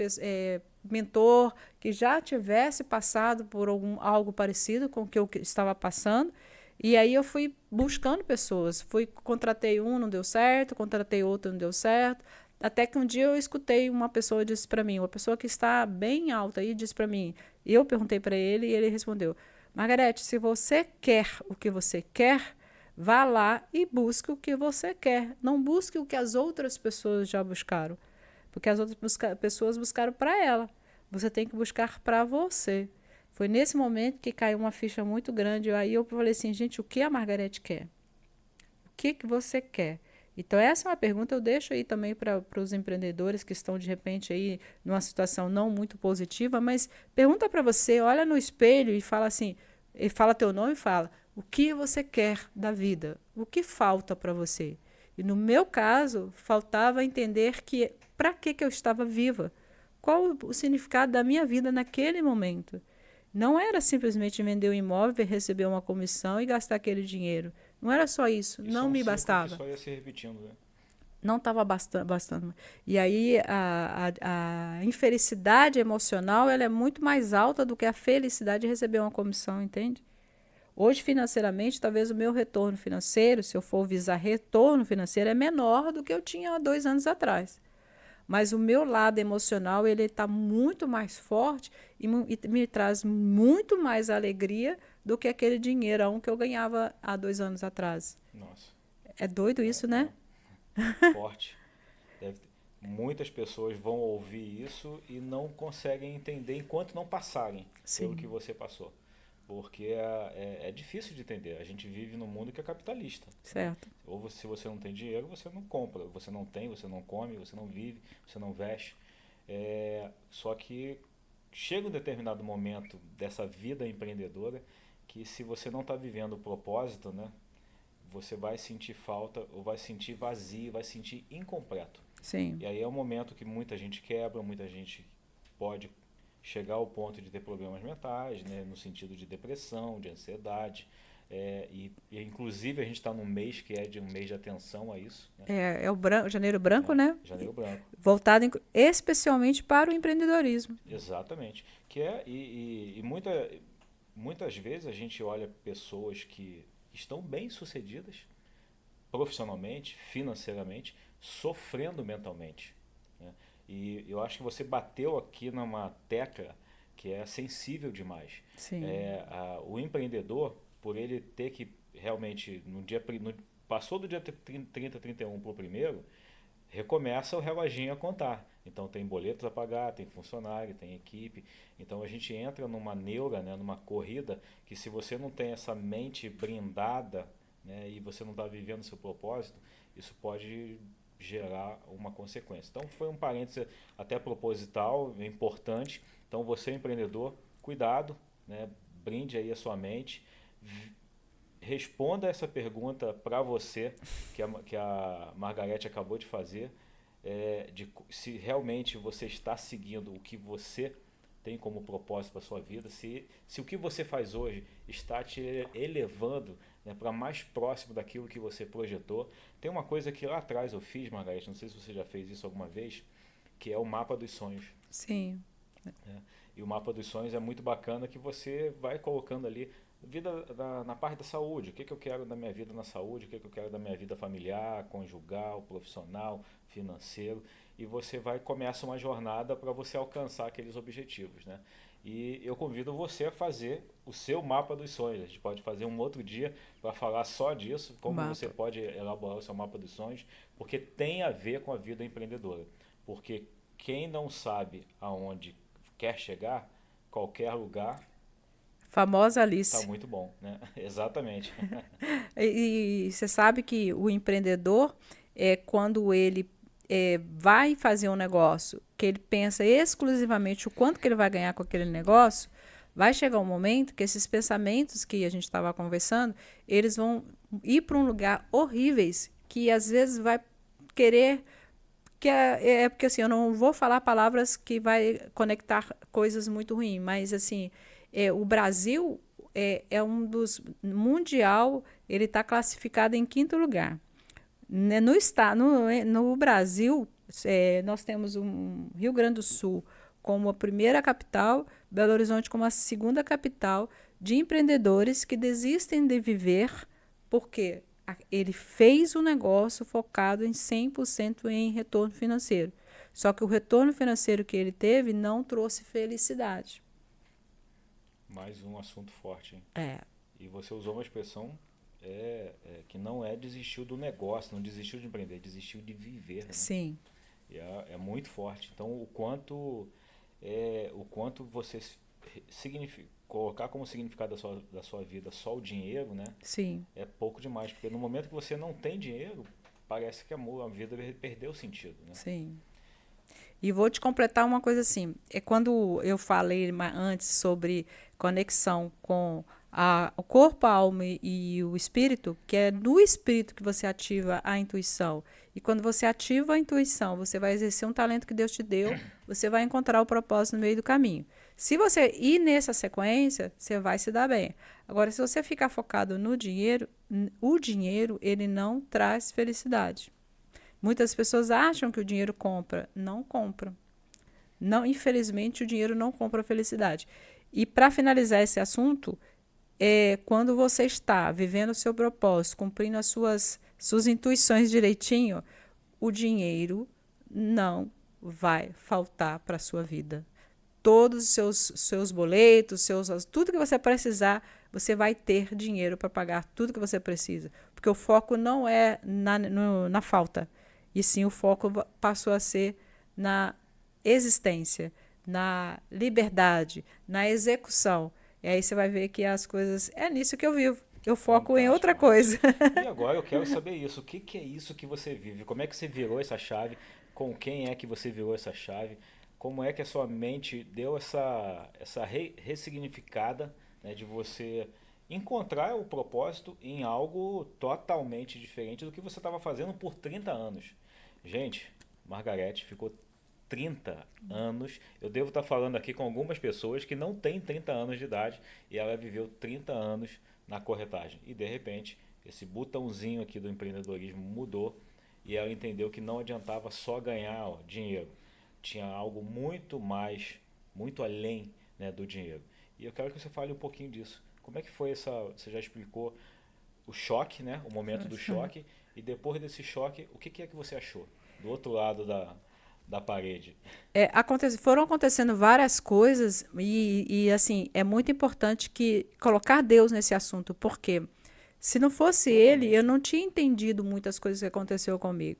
[SPEAKER 2] mentor que já tivesse passado por algo parecido com o que eu estava passando. E aí eu fui buscando pessoas. Contratei um, não deu certo, contratei outro, não deu certo. Até que um dia eu escutei uma pessoa disse para mim, uma pessoa que está bem alta aí, disse para mim. Eu perguntei para ele e ele respondeu: Margarete, se você quer o que você quer, vá lá e busque o que você quer. Não busque o que as outras pessoas já buscaram. Porque as outras pessoas buscaram para ela. Você tem que buscar para você. Foi nesse momento que caiu uma ficha muito grande. Aí eu falei assim, gente, o que a Margarete quer? O que você quer? Então, essa é uma pergunta que eu deixo aí também para os empreendedores que estão, de repente, aí numa situação não muito positiva, mas pergunta para você, olha no espelho e fala assim, e fala teu nome e fala, o que você quer da vida? O que falta para você? E no meu caso, faltava entender que para que eu estava viva? Qual o significado da minha vida naquele momento? Não era simplesmente vender o imóvel, receber uma comissão e gastar aquele dinheiro. Não era só isso,
[SPEAKER 1] Isso é
[SPEAKER 2] não
[SPEAKER 1] um
[SPEAKER 2] me
[SPEAKER 1] ciclo que
[SPEAKER 2] bastava.
[SPEAKER 1] só ia se repetindo, né?
[SPEAKER 2] Não estava bastando. E aí a infelicidade emocional ela é muito mais alta do que a felicidade de receber uma comissão, entende? Hoje, financeiramente, talvez o meu retorno financeiro, se eu for visar retorno financeiro, é menor do que eu tinha há 2 anos atrás. Mas o meu lado emocional ele está muito mais forte e me traz muito mais alegria do que aquele dinheirão que eu ganhava há 2 anos atrás.
[SPEAKER 1] Nossa,
[SPEAKER 2] É doido isso, né?
[SPEAKER 1] é forte. Deve ter- Muitas pessoas vão ouvir isso e não conseguem entender enquanto não passarem pelo que
[SPEAKER 2] Sim,
[SPEAKER 1] você passou. Porque é difícil de entender. A gente vive num mundo que é capitalista, né?
[SPEAKER 2] certo.
[SPEAKER 1] Se você não tem dinheiro, você não compra. Você não tem, você não come, você não vive, você não veste. Só que chega um determinado momento dessa vida empreendedora que se você não está vivendo o propósito, né, você vai sentir falta ou vai sentir vazio, vai sentir incompleto.
[SPEAKER 2] Sim,
[SPEAKER 1] E aí é o momento que muita gente quebra, muita gente pode chegar ao ponto de ter problemas mentais, né, no sentido de depressão, de ansiedade. Inclusive a gente está num mês que é de um mês de atenção a isso, né?
[SPEAKER 2] É o janeiro branco,
[SPEAKER 1] É,
[SPEAKER 2] né?
[SPEAKER 1] Janeiro Branco.
[SPEAKER 2] Voltado especialmente para o empreendedorismo.
[SPEAKER 1] Exatamente. Muitas vezes a gente olha pessoas que estão bem sucedidas profissionalmente, financeiramente, sofrendo mentalmente, né? E eu acho que você bateu aqui numa tecla que é sensível demais.
[SPEAKER 2] Sim,
[SPEAKER 1] O empreendedor, por ele ter que realmente, passou do dia 30, 31 para o primeiro, recomeça o reloginho a contar. Então tem boletos a pagar, tem funcionário, tem equipe. Então a gente entra numa neura, né, numa corrida, que se você não tem essa mente blindada, né, e você não está vivendo seu propósito, isso pode gerar uma consequência. Então foi um parênteses até proposital, importante. Então você empreendedor, cuidado, né, brinde aí a sua mente, responda essa pergunta para você que a Margarete acabou de fazer, se realmente você está seguindo o que você tem como propósito para a sua vida, se o que você faz hoje está te elevando, né, para mais próximo daquilo que você projetou. Tem uma coisa que lá atrás eu fiz, Margarete, não sei se você já fez isso alguma vez, que é o mapa dos sonhos,
[SPEAKER 2] sim,
[SPEAKER 1] né? E o mapa dos sonhos é muito bacana que você vai colocando ali na parte da saúde, o que, que eu quero da minha vida na saúde, o que, que eu quero da minha vida familiar, conjugal, profissional, financeiro, e você começa uma jornada para você alcançar aqueles objetivos, né? E eu convido você a fazer o seu mapa dos sonhos. A gente pode fazer um outro dia para falar só disso, como você
[SPEAKER 2] mapa.
[SPEAKER 1] pode elaborar o seu mapa dos sonhos, porque tem a ver com a vida empreendedora. Porque quem não sabe aonde quer chegar, qualquer lugar
[SPEAKER 2] Famosa
[SPEAKER 1] tá
[SPEAKER 2] Alice.
[SPEAKER 1] muito bom, né? Exatamente.
[SPEAKER 2] E você sabe que o empreendedor, quando ele vai fazer um negócio, que ele pensa exclusivamente o quanto que ele vai ganhar com aquele negócio, vai chegar um momento que esses pensamentos que a gente estava conversando, eles vão ir para um lugar horríveis, que às vezes vai querer porque assim, eu não vou falar palavras que vai conectar coisas muito ruins, mas assim, o Brasil é um dos mundial, ele está classificado em quinto lugar. Né, no Brasil, nós temos um Rio Grande do Sul como a primeira capital, Belo Horizonte como a segunda capital de empreendedores que desistem de viver porque ele fez o negócio focado em 100% em retorno financeiro. Só que o retorno financeiro que ele teve não trouxe felicidade.
[SPEAKER 1] Mais um assunto forte, hein?
[SPEAKER 2] É,
[SPEAKER 1] E você usou uma expressão que não é desistiu do negócio, não desistiu de empreender, desistiu de viver, né?
[SPEAKER 2] sim,
[SPEAKER 1] E é muito forte. Então, o quanto você colocar como significado da sua vida só o dinheiro, né?
[SPEAKER 2] sim,
[SPEAKER 1] É pouco demais, porque no momento que você não tem dinheiro, parece que a vida perdeu o sentido, né?
[SPEAKER 2] sim. E vou te completar uma coisa assim. É quando eu falei antes sobre conexão com o corpo, a alma e o espírito, que é no espírito que você ativa a intuição. E quando você ativa a intuição, você vai exercer um talento que Deus te deu, você vai encontrar o propósito no meio do caminho. Se você ir nessa sequência, você vai se dar bem. Agora, se você ficar focado no dinheiro, o dinheiro ele não traz felicidade. Muitas pessoas acham que o dinheiro compra. Não compra. Não, infelizmente, o dinheiro não compra felicidade. E para finalizar esse assunto, quando você está vivendo o seu propósito, cumprindo as suas intuições direitinho, o dinheiro não vai faltar para a sua vida. Todos os seus boletos, tudo que você precisar, você vai ter dinheiro para pagar tudo que você precisa. Porque o foco não é na falta, e sim o foco passou a ser na existência, na liberdade, na execução. E aí você vai ver que as coisas. É nisso que eu vivo. Eu foco em
[SPEAKER 1] Fantástico,
[SPEAKER 2] outra
[SPEAKER 1] Margareth.
[SPEAKER 2] coisa.
[SPEAKER 1] E agora eu quero saber isso. O que, que é isso que você vive? Como é que você virou essa chave? Com quem é que você virou essa chave? Como é que a sua mente deu essa ressignificada, né, de você encontrar o propósito em algo totalmente diferente do que você estava fazendo por 30 anos? Gente, Margarete ficou 30 anos. Eu devo estar falando aqui com algumas pessoas que não têm 30 anos de idade e ela viveu 30 anos na corretagem. E de repente, esse botãozinho aqui do empreendedorismo mudou e ela entendeu que não adiantava só ganhar dinheiro. Tinha algo muito mais, muito além, né, do dinheiro. E eu quero que você fale um pouquinho disso. Como é que foi essa... Você já explicou o choque, né, o momento do choque. E depois desse choque, o que é que você achou? Do outro lado da parede.
[SPEAKER 2] Foram acontecendo várias coisas assim, é muito importante que colocar Deus nesse assunto, porque se não fosse ele, eu não tinha entendido muitas coisas que aconteceu comigo.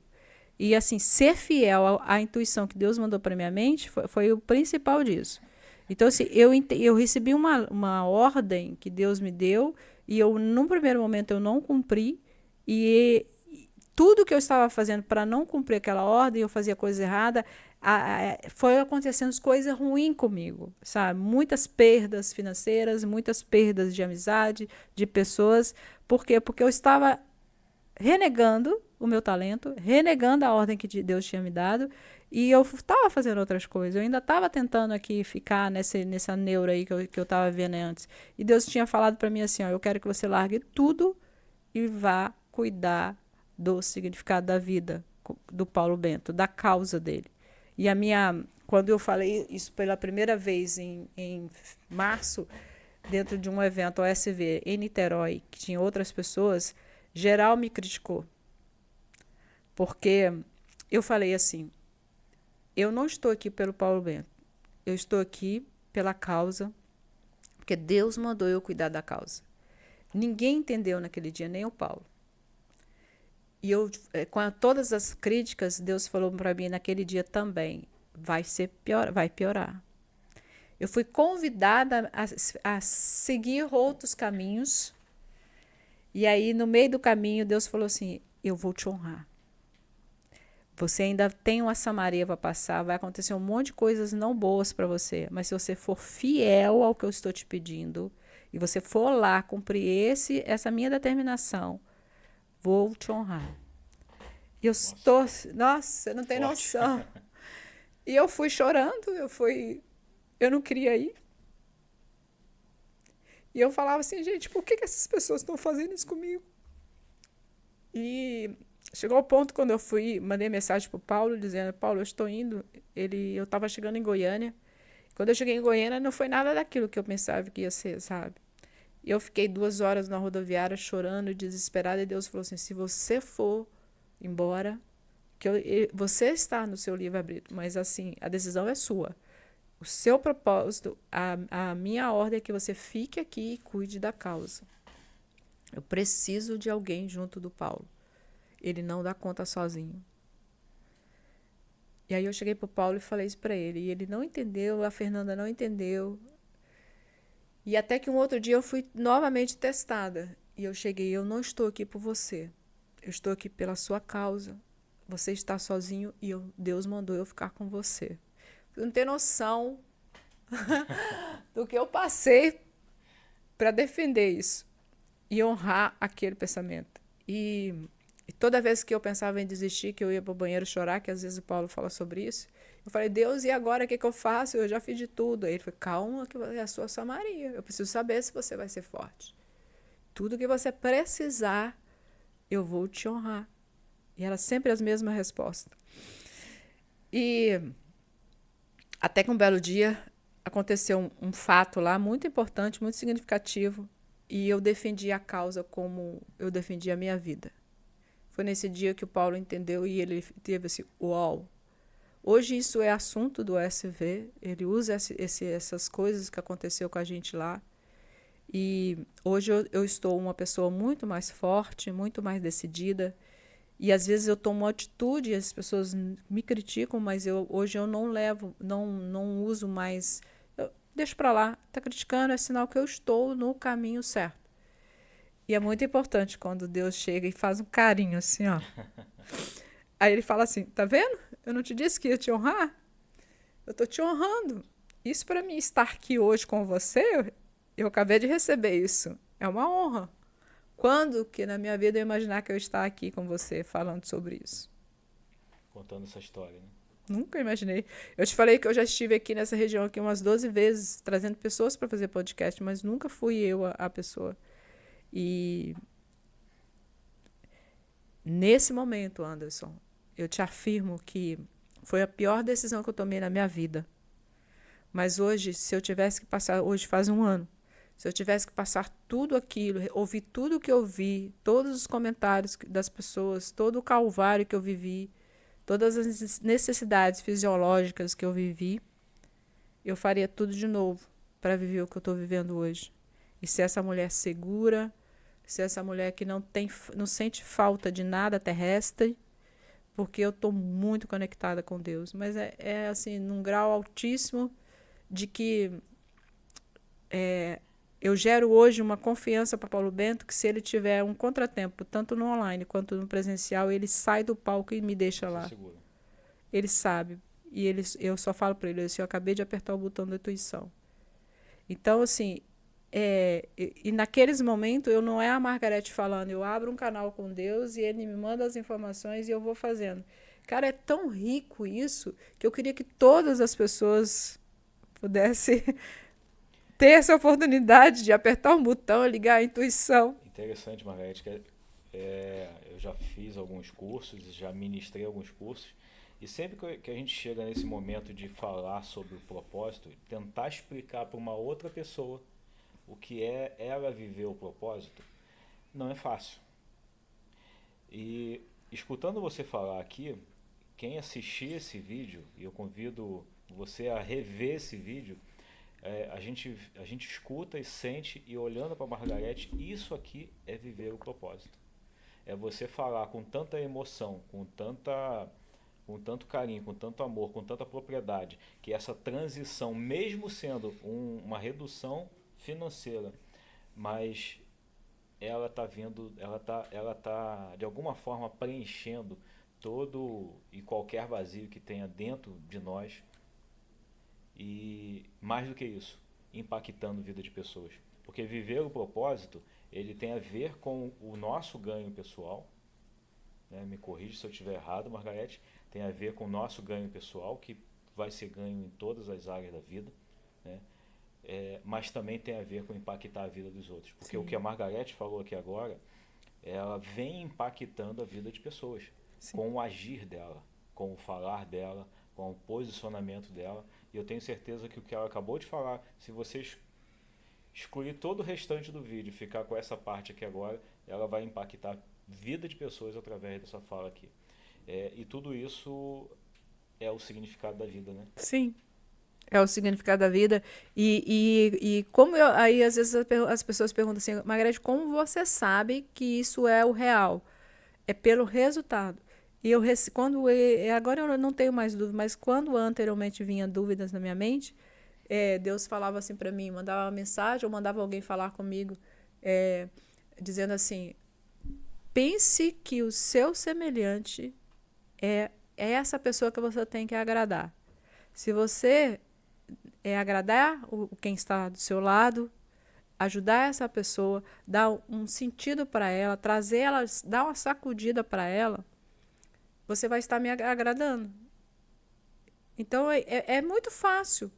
[SPEAKER 2] E assim, ser fiel à intuição que Deus mandou para minha mente foi o principal disso. Então, assim, eu recebi uma ordem que Deus me deu e num primeiro momento, eu não cumpri. E tudo que eu estava fazendo para não cumprir aquela ordem, eu fazia coisa errada, foi acontecendo coisas ruins comigo, sabe? Muitas perdas financeiras, muitas perdas de amizade, de pessoas. Por quê? Porque eu estava renegando o meu talento, renegando a ordem que Deus tinha me dado, e eu estava fazendo outras coisas. Eu ainda estava tentando aqui ficar nessa neura aí que eu estava vendo antes. E Deus tinha falado para mim assim, ó, eu quero que você largue tudo e vá cuidar do significado da vida do Paulo Bento, da causa dele. E quando eu falei isso pela primeira vez em março, dentro de um evento OSV em Niterói, que tinha outras pessoas, geral me criticou. Porque eu falei assim, eu não estou aqui pelo Paulo Bento, eu estou aqui pela causa, porque Deus mandou eu cuidar da causa. Ninguém entendeu naquele dia, nem o Paulo. E com todas as críticas, Deus falou para mim naquele dia também, vai piorar. Eu fui convidada a seguir outros caminhos. E aí, no meio do caminho, Deus falou assim, eu vou te honrar. Você ainda tem uma Samaria para passar, vai acontecer um monte de coisas não boas para você. Mas se você for fiel ao que eu estou te pedindo, e você for lá cumprir essa minha determinação, vou te honrar. E eu estou... Nossa, você não tem noção. E eu fui chorando, eu não queria ir. E eu falava assim, gente, por que essas pessoas estão fazendo isso comigo? E chegou ao ponto quando eu mandei mensagem para o Paulo, dizendo, Paulo, eu estou indo. Eu estava chegando em Goiânia. Quando eu cheguei em Goiânia, não foi nada daquilo que eu pensava que ia ser, sabe? E eu fiquei 2 horas na rodoviária chorando, desesperada, e Deus falou assim, se você for embora, você está no seu livre-arbítrio, mas assim, a decisão é sua. O seu propósito, a minha ordem é que você fique aqui e cuide da causa. Eu preciso de alguém junto do Paulo. Ele não dá conta sozinho. E aí eu cheguei para o Paulo e falei isso para ele. E ele não entendeu, a Fernanda não entendeu. E até que um outro dia eu fui novamente testada. E eu cheguei, eu não estou aqui por você. Eu estou aqui pela sua causa. Você está sozinho e Deus mandou eu ficar com você. Você não tem noção do que eu passei para defender isso e honrar aquele pensamento. E toda vez que eu pensava em desistir, que eu ia para o banheiro chorar, que às vezes o Paulo fala sobre isso, eu falei, Deus, e agora o que eu faço? Eu já fiz de tudo. Aí ele falou, calma, que é a sua Samaria. Eu preciso saber se você vai ser forte. Tudo que você precisar, eu vou te honrar. E era sempre as mesmas respostas. E até que um belo dia aconteceu um fato lá muito importante, muito significativo, e eu defendi a causa como eu defendi a minha vida. Foi nesse dia que o Paulo entendeu e ele teve assim, uau! Hoje isso é assunto do SV, ele usa essas coisas que aconteceu com a gente lá. E hoje eu estou uma pessoa muito mais forte, muito mais decidida. E às vezes eu tomo atitude e as pessoas me criticam, mas hoje eu não uso mais. Eu deixo para lá. Está criticando, é sinal que eu estou no caminho certo. E é muito importante quando Deus chega e faz um carinho assim, ó. Aí ele fala assim, tá vendo? Eu não te disse que ia te honrar? Eu estou te honrando. Isso para mim estar aqui hoje com você, eu acabei de receber isso. É uma honra. Quando que na minha vida eu imaginar que eu estar aqui com você falando sobre isso?
[SPEAKER 1] Contando essa história, né?
[SPEAKER 2] Nunca imaginei. Eu te falei que eu já estive aqui nessa região aqui umas 12 vezes, trazendo pessoas para fazer podcast, mas nunca fui eu a pessoa. E nesse momento, Anderson, eu te afirmo que foi a pior decisão que eu tomei na minha vida. Mas hoje, se eu tivesse que passar, hoje faz um ano, se eu tivesse que passar tudo aquilo, ouvir tudo o que eu vi, todos os comentários das pessoas, todo o calvário que eu vivi, todas as necessidades fisiológicas que eu vivi, eu faria tudo de novo para viver o que eu estou vivendo hoje. E ser essa mulher segura, ser essa mulher que não sente falta de nada terrestre, porque eu estou muito conectada com Deus. Mas é assim, num grau altíssimo de que eu gero hoje uma confiança para Paulo Bento que se ele tiver um contratempo, tanto no online quanto no presencial, ele sai do palco e me deixa lá.
[SPEAKER 1] Segura.
[SPEAKER 2] Ele sabe. E eu só falo para ele, eu acabei de apertar o botão da intuição. Então, assim, e naqueles momentos eu não é a Margarete falando, eu abro um canal com Deus e ele me manda as informações e eu vou fazendo. Cara, é tão rico isso que eu queria que todas as pessoas pudessem ter essa oportunidade de apertar um botão, ligar a intuição.
[SPEAKER 1] Interessante, Margarete, que eu já fiz alguns cursos, já ministrei alguns cursos, e sempre que a gente chega nesse momento de falar sobre o propósito, tentar explicar para uma outra pessoa o que é ela viver o propósito, não é fácil. E escutando você falar aqui, quem assistir esse vídeo, e eu convido você a rever esse vídeo, a gente escuta e sente, e olhando para a Margarete, isso aqui é viver o propósito. É você falar com tanta emoção, com tanto carinho, com tanto amor, com tanta propriedade, que essa transição, mesmo sendo uma redução financeira, mas ela está vindo, ela tá de alguma forma preenchendo todo e qualquer vazio que tenha dentro de nós, e mais do que isso, impactando a vida de pessoas. Porque viver o propósito, ele tem a ver com o nosso ganho pessoal, né? Me corrija se eu estiver errado, Margarete, tem a ver com o nosso ganho pessoal, que vai ser ganho em todas as áreas da vida, né? Mas também tem a ver com impactar a vida dos outros. Porque Sim. O que a Margarete falou aqui agora, ela vem impactando a vida de pessoas, Sim. com o agir dela, com o falar dela, com o posicionamento dela. E eu tenho certeza que o que ela acabou de falar, se vocês excluir todo o restante do vídeo e ficar com essa parte aqui agora, ela vai impactar a vida de pessoas através dessa fala aqui. E tudo isso é o significado da vida, né?
[SPEAKER 2] Sim, é o significado da vida. E como aí às vezes as pessoas perguntam assim, Margarete, como você sabe que isso é o real? É pelo resultado. E agora eu não tenho mais dúvida, mas quando anteriormente vinha dúvidas na minha mente, Deus falava assim para mim, mandava uma mensagem ou mandava alguém falar comigo, dizendo assim, pense que o seu semelhante é essa pessoa que você tem que agradar. Se você agradar quem está do seu lado, ajudar essa pessoa, dar um sentido para ela, trazer ela, dar uma sacudida para ela, você vai estar me agradando. Então, é muito fácil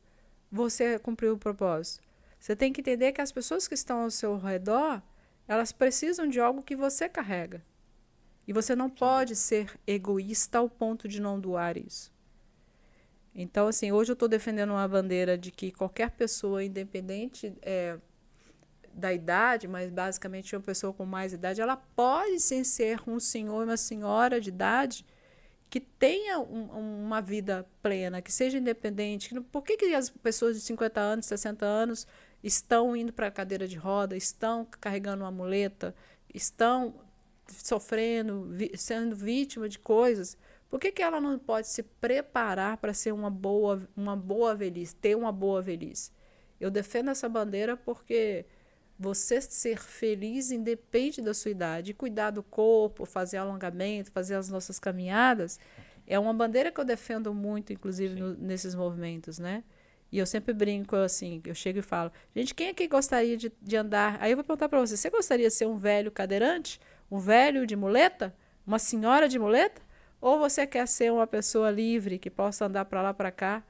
[SPEAKER 2] você cumprir o propósito. Você tem que entender que as pessoas que estão ao seu redor, elas precisam de algo que você carrega. E você não pode ser egoísta ao ponto de não doar isso. Então, assim, hoje eu estou defendendo uma bandeira de que qualquer pessoa, independente da idade, mas basicamente uma pessoa com mais idade, ela pode sim ser um senhor e uma senhora de idade que tenha uma vida plena, que seja independente. Por que as pessoas de 50 anos, 60 anos estão indo para a cadeira de roda, estão carregando uma muleta, estão sofrendo, sendo vítima de coisas? Por que ela não pode se preparar para ser uma boa velhice, ter uma boa velhice? Eu defendo essa bandeira porque você ser feliz independe da sua idade. Cuidar do corpo, fazer alongamento, fazer as nossas caminhadas, é uma bandeira que eu defendo muito, inclusive, nesses movimentos, né? E eu sempre brinco assim, eu chego e falo, gente, quem aqui gostaria de andar? Aí eu vou perguntar para você, você gostaria de ser um velho cadeirante? Um velho de muleta? Uma senhora de muleta? Ou você quer ser uma pessoa livre, que possa andar para lá, para cá,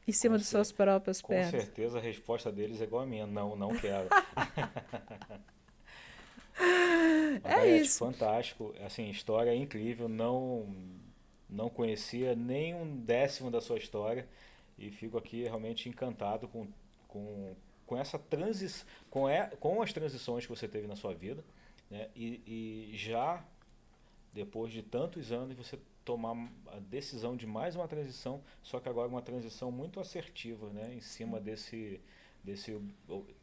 [SPEAKER 2] em cima
[SPEAKER 1] Com,
[SPEAKER 2] de
[SPEAKER 1] cer
[SPEAKER 2] suas próprias
[SPEAKER 1] com
[SPEAKER 2] pernas?
[SPEAKER 1] certeza a resposta deles é igual a minha. Não, não quero.
[SPEAKER 2] É
[SPEAKER 1] Margarete,
[SPEAKER 2] isso.
[SPEAKER 1] fantástico. Assim, história incrível. Não conhecia nem um décimo da sua história e fico aqui realmente encantado com, com essa transição, com as transições que você teve na sua vida, né? E já depois de tantos anos você tomar a decisão de mais uma transição, só que agora uma transição muito assertiva, né? Em cima desse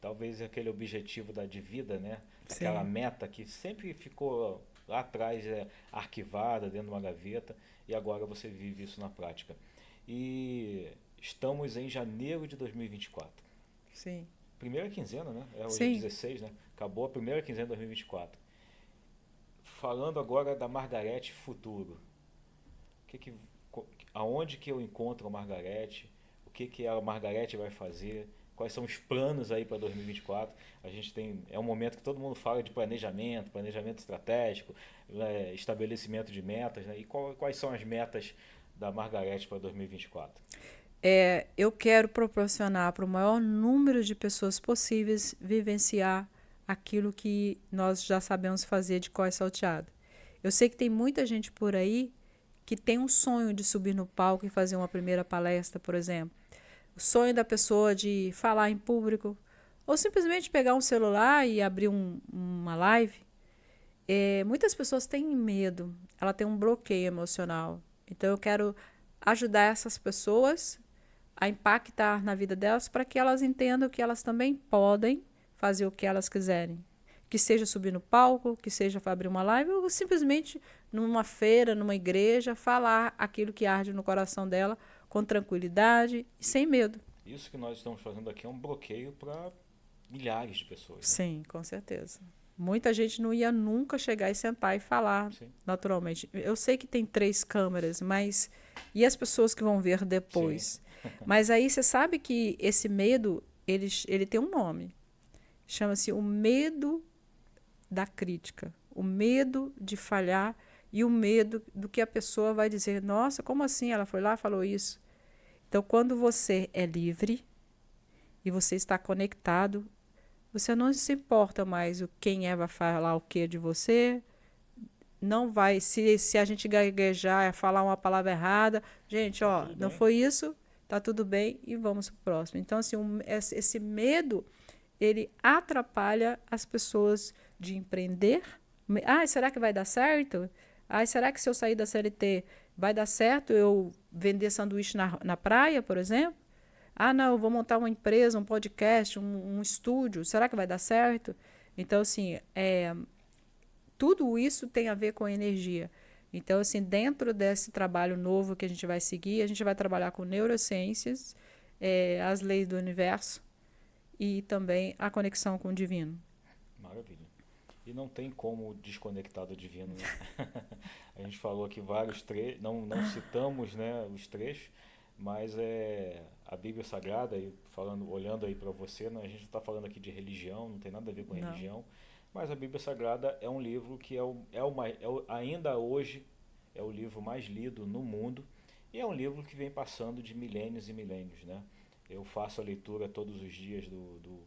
[SPEAKER 1] talvez aquele objetivo de vida, né? Aquela
[SPEAKER 2] Sim.
[SPEAKER 1] meta que sempre ficou lá atrás arquivada dentro de uma gaveta e agora você vive isso na prática. E estamos em janeiro de 2024.
[SPEAKER 2] Sim.
[SPEAKER 1] Primeira quinzena, né? Hoje é
[SPEAKER 2] Sim.
[SPEAKER 1] 16, né? Acabou a primeira quinzena de 2024. Falando agora da Margarete Futuro. Que que, aonde que eu encontro a Margarete? O que a Margarete vai fazer? Quais são os planos aí para 2024? A gente tem, é um momento que todo mundo fala de planejamento, planejamento estratégico, estabelecimento de metas, né? E quais são as metas da Margarete para 2024?
[SPEAKER 2] Eu quero proporcionar para o maior número de pessoas possíveis vivenciar aquilo que nós já sabemos fazer de cós salteado. Eu sei que tem muita gente por aí que tem um sonho de subir no palco e fazer uma primeira palestra, por exemplo. O sonho da pessoa de falar em público, ou simplesmente pegar um celular e abrir uma live. Muitas pessoas têm medo, ela tem um bloqueio emocional. Então eu quero ajudar essas pessoas a impactar na vida delas para que elas entendam que elas também podem fazer o que elas quiserem. Que seja subir no palco, que seja abrir uma live, ou simplesmente numa feira, numa igreja, falar aquilo que arde no coração dela com tranquilidade e sem medo.
[SPEAKER 1] Isso que nós estamos fazendo aqui é um bloqueio para milhares de pessoas, né?
[SPEAKER 2] Sim, com certeza. Muita gente não ia nunca chegar e sentar e falar
[SPEAKER 1] Sim,
[SPEAKER 2] naturalmente. Eu sei que tem 3 câmeras, mas e as pessoas que vão ver
[SPEAKER 1] sim,
[SPEAKER 2] depois? Mas aí você sabe que esse medo, ele tem um nome. Chama-se o medo da crítica, o medo de falhar e o medo do que a pessoa vai dizer. Nossa, como assim? Ela foi lá e falou isso. Então, quando você é livre e você está conectado, você não se importa mais o quem vai falar o que de você. Não vai, se a gente gaguejar, falar uma palavra errada, gente,
[SPEAKER 1] tá
[SPEAKER 2] ó,
[SPEAKER 1] tudo
[SPEAKER 2] não
[SPEAKER 1] bem.
[SPEAKER 2] foi isso, tá tudo bem e vamos pro próximo. Então, assim, esse medo, ele atrapalha as pessoas de empreender. Ah, será que vai dar certo? Ah, será que se eu sair da CLT vai dar certo eu vender sanduíche na praia, por exemplo? Ah, não, eu vou montar uma empresa, um podcast, um estúdio. Será que vai dar certo? Então, assim, tudo isso tem a ver com energia. Então, assim, dentro desse trabalho novo que a gente vai seguir, a gente vai trabalhar com neurociências, as leis do universo e também a conexão com o divino.
[SPEAKER 1] Maravilha. E não tem como desconectar do divino, né? A gente falou aqui vários trechos, não citamos, né, os trechos, mas a Bíblia Sagrada, e falando, olhando aí para você, né, a gente não está falando aqui de religião, não tem nada a ver com
[SPEAKER 2] Não.
[SPEAKER 1] religião, mas a Bíblia Sagrada é um livro que ainda hoje é o livro mais lido no mundo e é um livro que vem passando de milênios e milênios, né? Eu faço a leitura todos os dias do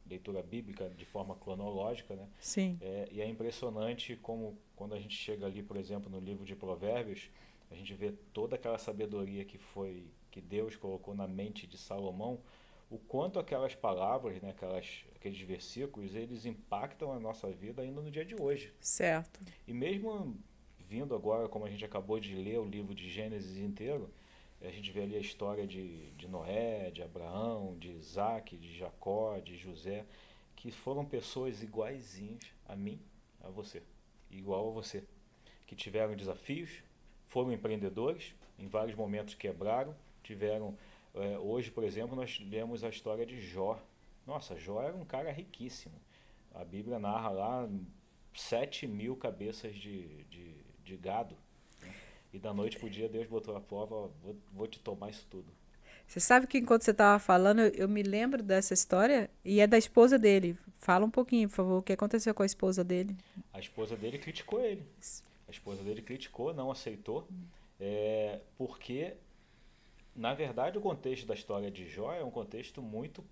[SPEAKER 1] leitura bíblica de forma cronológica, né?
[SPEAKER 2] Sim,
[SPEAKER 1] E é impressionante como quando a gente chega ali, por exemplo, no livro de Provérbios, a gente vê toda aquela sabedoria que Deus colocou na mente de Salomão, o quanto aquelas palavras, né, aqueles versículos, eles impactam a nossa vida ainda no dia de hoje.
[SPEAKER 2] certo.
[SPEAKER 1] E mesmo vindo agora, como a gente acabou de ler o livro de Gênesis inteiro, a gente vê ali a história de Noé, de Abraão, de Isaac, de Jacó, de José, que foram pessoas iguaizinhas a mim, a você, igual a você, que tiveram desafios, foram empreendedores, em vários momentos quebraram, tiveram. Hoje, por exemplo, nós lemos a história de Jó. Nossa, Jó era um cara riquíssimo. A Bíblia narra lá 7.000 cabeças de gado. Né? E da noite pro dia Deus botou a prova, ó, vou te tomar isso tudo.
[SPEAKER 2] Você sabe que enquanto você estava falando, eu me lembro dessa história e é da esposa dele. Fala um pouquinho, por favor, o que aconteceu com a esposa dele.
[SPEAKER 1] A esposa dele criticou ele. A esposa dele criticou, não aceitou, porque, na verdade, o contexto da história de Jó é um contexto muito,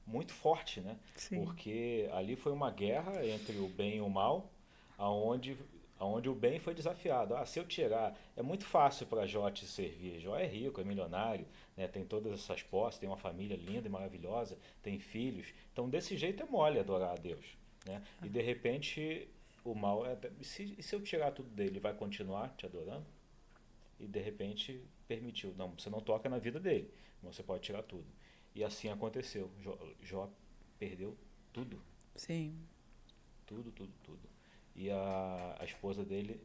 [SPEAKER 1] muito forte, né?
[SPEAKER 2] Sim.
[SPEAKER 1] Porque ali foi uma guerra entre o bem e o mal, aonde, aonde o bem foi desafiado. Ah, se eu tirar, é muito fácil para Jó te servir. Jó é rico, é milionário, né? Tem todas essas posses, tem uma família linda e maravilhosa, tem filhos. Então, desse jeito é mole adorar a Deus, né? E de repente o mal é. E se eu tirar tudo dele, ele vai continuar te adorando? E de repente permitiu. Não, você não toca na vida dele, mas você pode tirar tudo. E assim aconteceu. Jó perdeu tudo,
[SPEAKER 2] Sim.
[SPEAKER 1] tudo, tudo, tudo. E a esposa dele,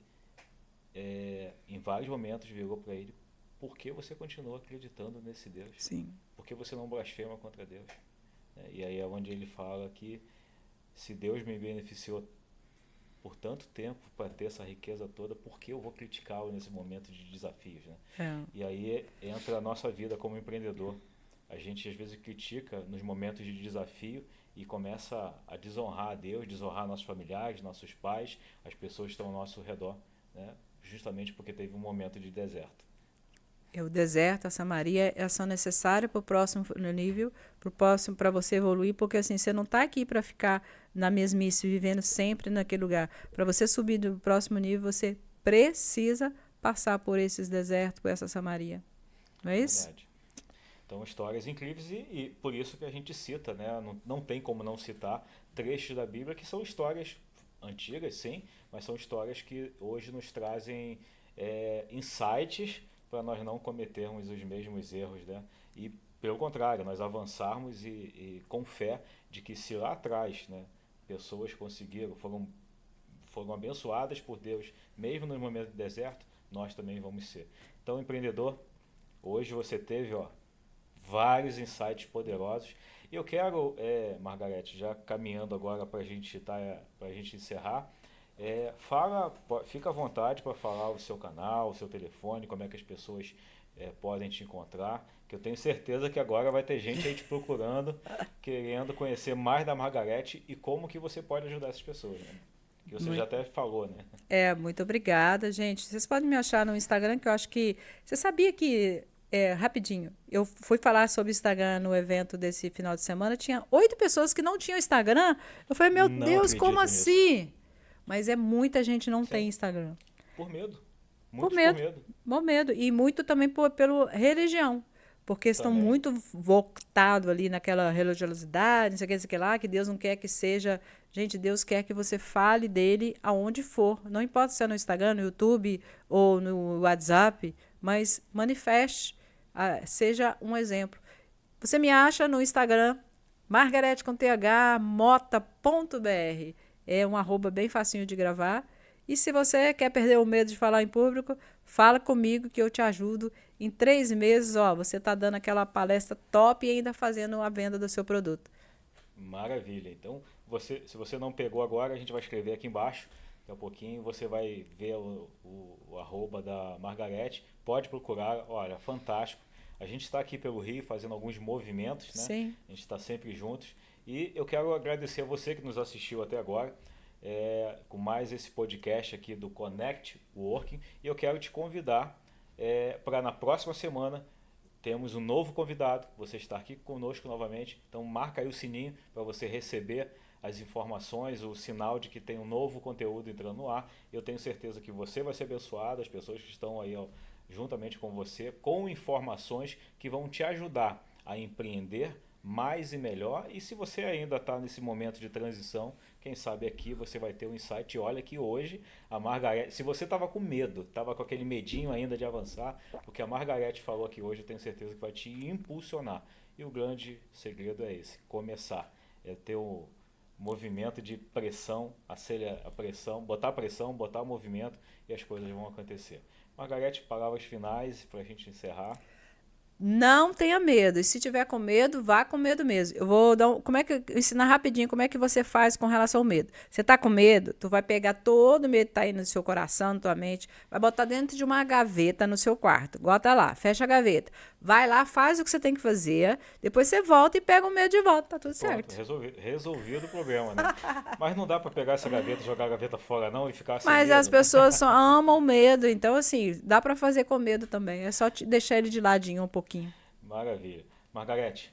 [SPEAKER 1] em vários momentos, virou para ele: por que você continua acreditando nesse Deus?
[SPEAKER 2] Sim.
[SPEAKER 1] Por que você não blasfema contra Deus? E aí é onde ele fala que se Deus me beneficiou por tanto tempo para ter essa riqueza toda, por que eu vou criticá-lo nesse momento de desafios, né?
[SPEAKER 2] É.
[SPEAKER 1] E aí entra a nossa vida como empreendedor. A gente às vezes critica nos momentos de desafio e começa a desonrar a Deus, desonrar nossos familiares, nossos pais, as pessoas que estão ao nosso redor, né? Justamente porque teve um momento de deserto.
[SPEAKER 2] O deserto, a Samaria, elas são necessárias para o próximo nível, para o próximo, para você evoluir, porque assim, você não está aqui para ficar na mesmice, vivendo sempre naquele lugar. Para você subir do próximo nível, você precisa passar por esses desertos, por essa Samaria. Não é isso?
[SPEAKER 1] Verdade. Então, histórias incríveis e por isso que a gente cita, né? Não, não tem como não citar trechos da Bíblia que são histórias antigas, sim, mas são histórias que hoje nos trazem insights para nós não cometermos os mesmos erros, né? E pelo contrário, nós avançarmos e com fé de que se lá atrás, né, pessoas conseguiram, foram abençoadas por Deus, mesmo no momento de deserto, nós também vamos ser. Então, empreendedor, hoje você teve, ó, vários insights poderosos. E eu quero, Margarete, já caminhando agora para a gente encerrar, fica à vontade para falar o seu canal, o seu telefone, como é que as pessoas podem te encontrar, que eu tenho certeza que agora vai ter gente aí te procurando, querendo conhecer mais da Margarete e como que você pode ajudar essas pessoas, né? Que você já
[SPEAKER 2] Muito,
[SPEAKER 1] até falou, né?
[SPEAKER 2] muito obrigada, gente. Vocês podem me achar no Instagram, que eu acho que. Você sabia que. Rapidinho, eu fui falar sobre o Instagram no evento desse final de semana. Tinha 8 pessoas que não tinham Instagram. Eu falei, meu
[SPEAKER 1] Não
[SPEAKER 2] Deus, como
[SPEAKER 1] acredito nisso.
[SPEAKER 2] assim? Mas muita gente não
[SPEAKER 1] Sim,
[SPEAKER 2] tem Instagram.
[SPEAKER 1] por medo.
[SPEAKER 2] Por
[SPEAKER 1] Muitos por
[SPEAKER 2] medo,
[SPEAKER 1] medo
[SPEAKER 2] por medo. E muito também pela religião. Porque estão
[SPEAKER 1] também.
[SPEAKER 2] muito voltados ali naquela religiosidade, não sei o que lá, que Deus não quer que seja. Gente, Deus quer que você fale dele aonde for. Não importa se é no Instagram, no YouTube ou no WhatsApp, mas manifeste. Seja um exemplo. Você me acha no Instagram, Margarete com TH, mota.br. É um arroba bem facinho de gravar. E se você quer perder o medo de falar em público, fala comigo que eu te ajudo. Em 3 meses, ó, você está dando aquela palestra top e ainda fazendo a venda do seu produto.
[SPEAKER 1] Maravilha. Então, se você não pegou agora, a gente vai escrever aqui embaixo. Daqui a pouquinho você vai ver o arroba da Margarete. Pode procurar. Olha, fantástico. A gente está aqui pelo Rio fazendo alguns movimentos, né?
[SPEAKER 2] Sim.
[SPEAKER 1] A gente está sempre juntos. E eu quero agradecer a você que nos assistiu até agora, com mais esse podcast aqui do Connect Working. E eu quero te convidar para na próxima semana temos um novo convidado. Você está aqui conosco novamente. Então marca aí o sininho para você receber as informações, o sinal de que tem um novo conteúdo entrando no ar. Eu tenho certeza que você vai ser abençoado, as pessoas que estão aí, ó, juntamente com você, com informações que vão te ajudar a empreender mais e melhor. E se você ainda está nesse momento de transição, quem sabe aqui você vai ter um insight. E olha que hoje a Margarete, se você estava com medo, estava com aquele medinho ainda de avançar, o que a Margarete falou aqui hoje, eu tenho certeza que vai te impulsionar. E o grande segredo é esse: começar, ter o movimento de pressão, acelerar a pressão, botar o movimento e as coisas vão acontecer. Margarete, palavras finais para a gente encerrar.
[SPEAKER 2] Não tenha medo. E se tiver com medo, vá com medo mesmo. Eu vou dar ensinar rapidinho como é que você faz com relação ao medo. Você tá com medo? Tu vai pegar todo o medo que tá aí no seu coração, na tua mente, vai botar dentro de uma gaveta no seu quarto. Bota lá, fecha a gaveta. Vai lá, faz o que você tem que fazer, depois você volta e pega o medo de volta, tá tudo
[SPEAKER 1] Pronto,
[SPEAKER 2] certo.
[SPEAKER 1] resolvido o problema, né? Mas não dá para pegar essa gaveta, jogar a gaveta fora não e ficar sem
[SPEAKER 2] Mas as
[SPEAKER 1] medo.
[SPEAKER 2] pessoas só amam o medo, então assim, dá pra fazer com medo também, é só deixar ele de ladinho um pouquinho.
[SPEAKER 1] Maravilha. Margarete,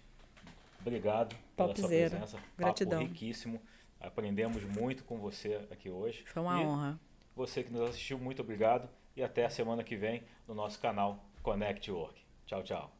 [SPEAKER 1] obrigado pela sua
[SPEAKER 2] Topzera.
[SPEAKER 1] presença. Papo
[SPEAKER 2] Gratidão.
[SPEAKER 1] riquíssimo. Aprendemos muito com você aqui hoje.
[SPEAKER 2] Foi uma
[SPEAKER 1] E
[SPEAKER 2] honra.
[SPEAKER 1] você que nos assistiu, muito obrigado. E até a semana que vem no nosso canal Connect Work. Tchau, tchau.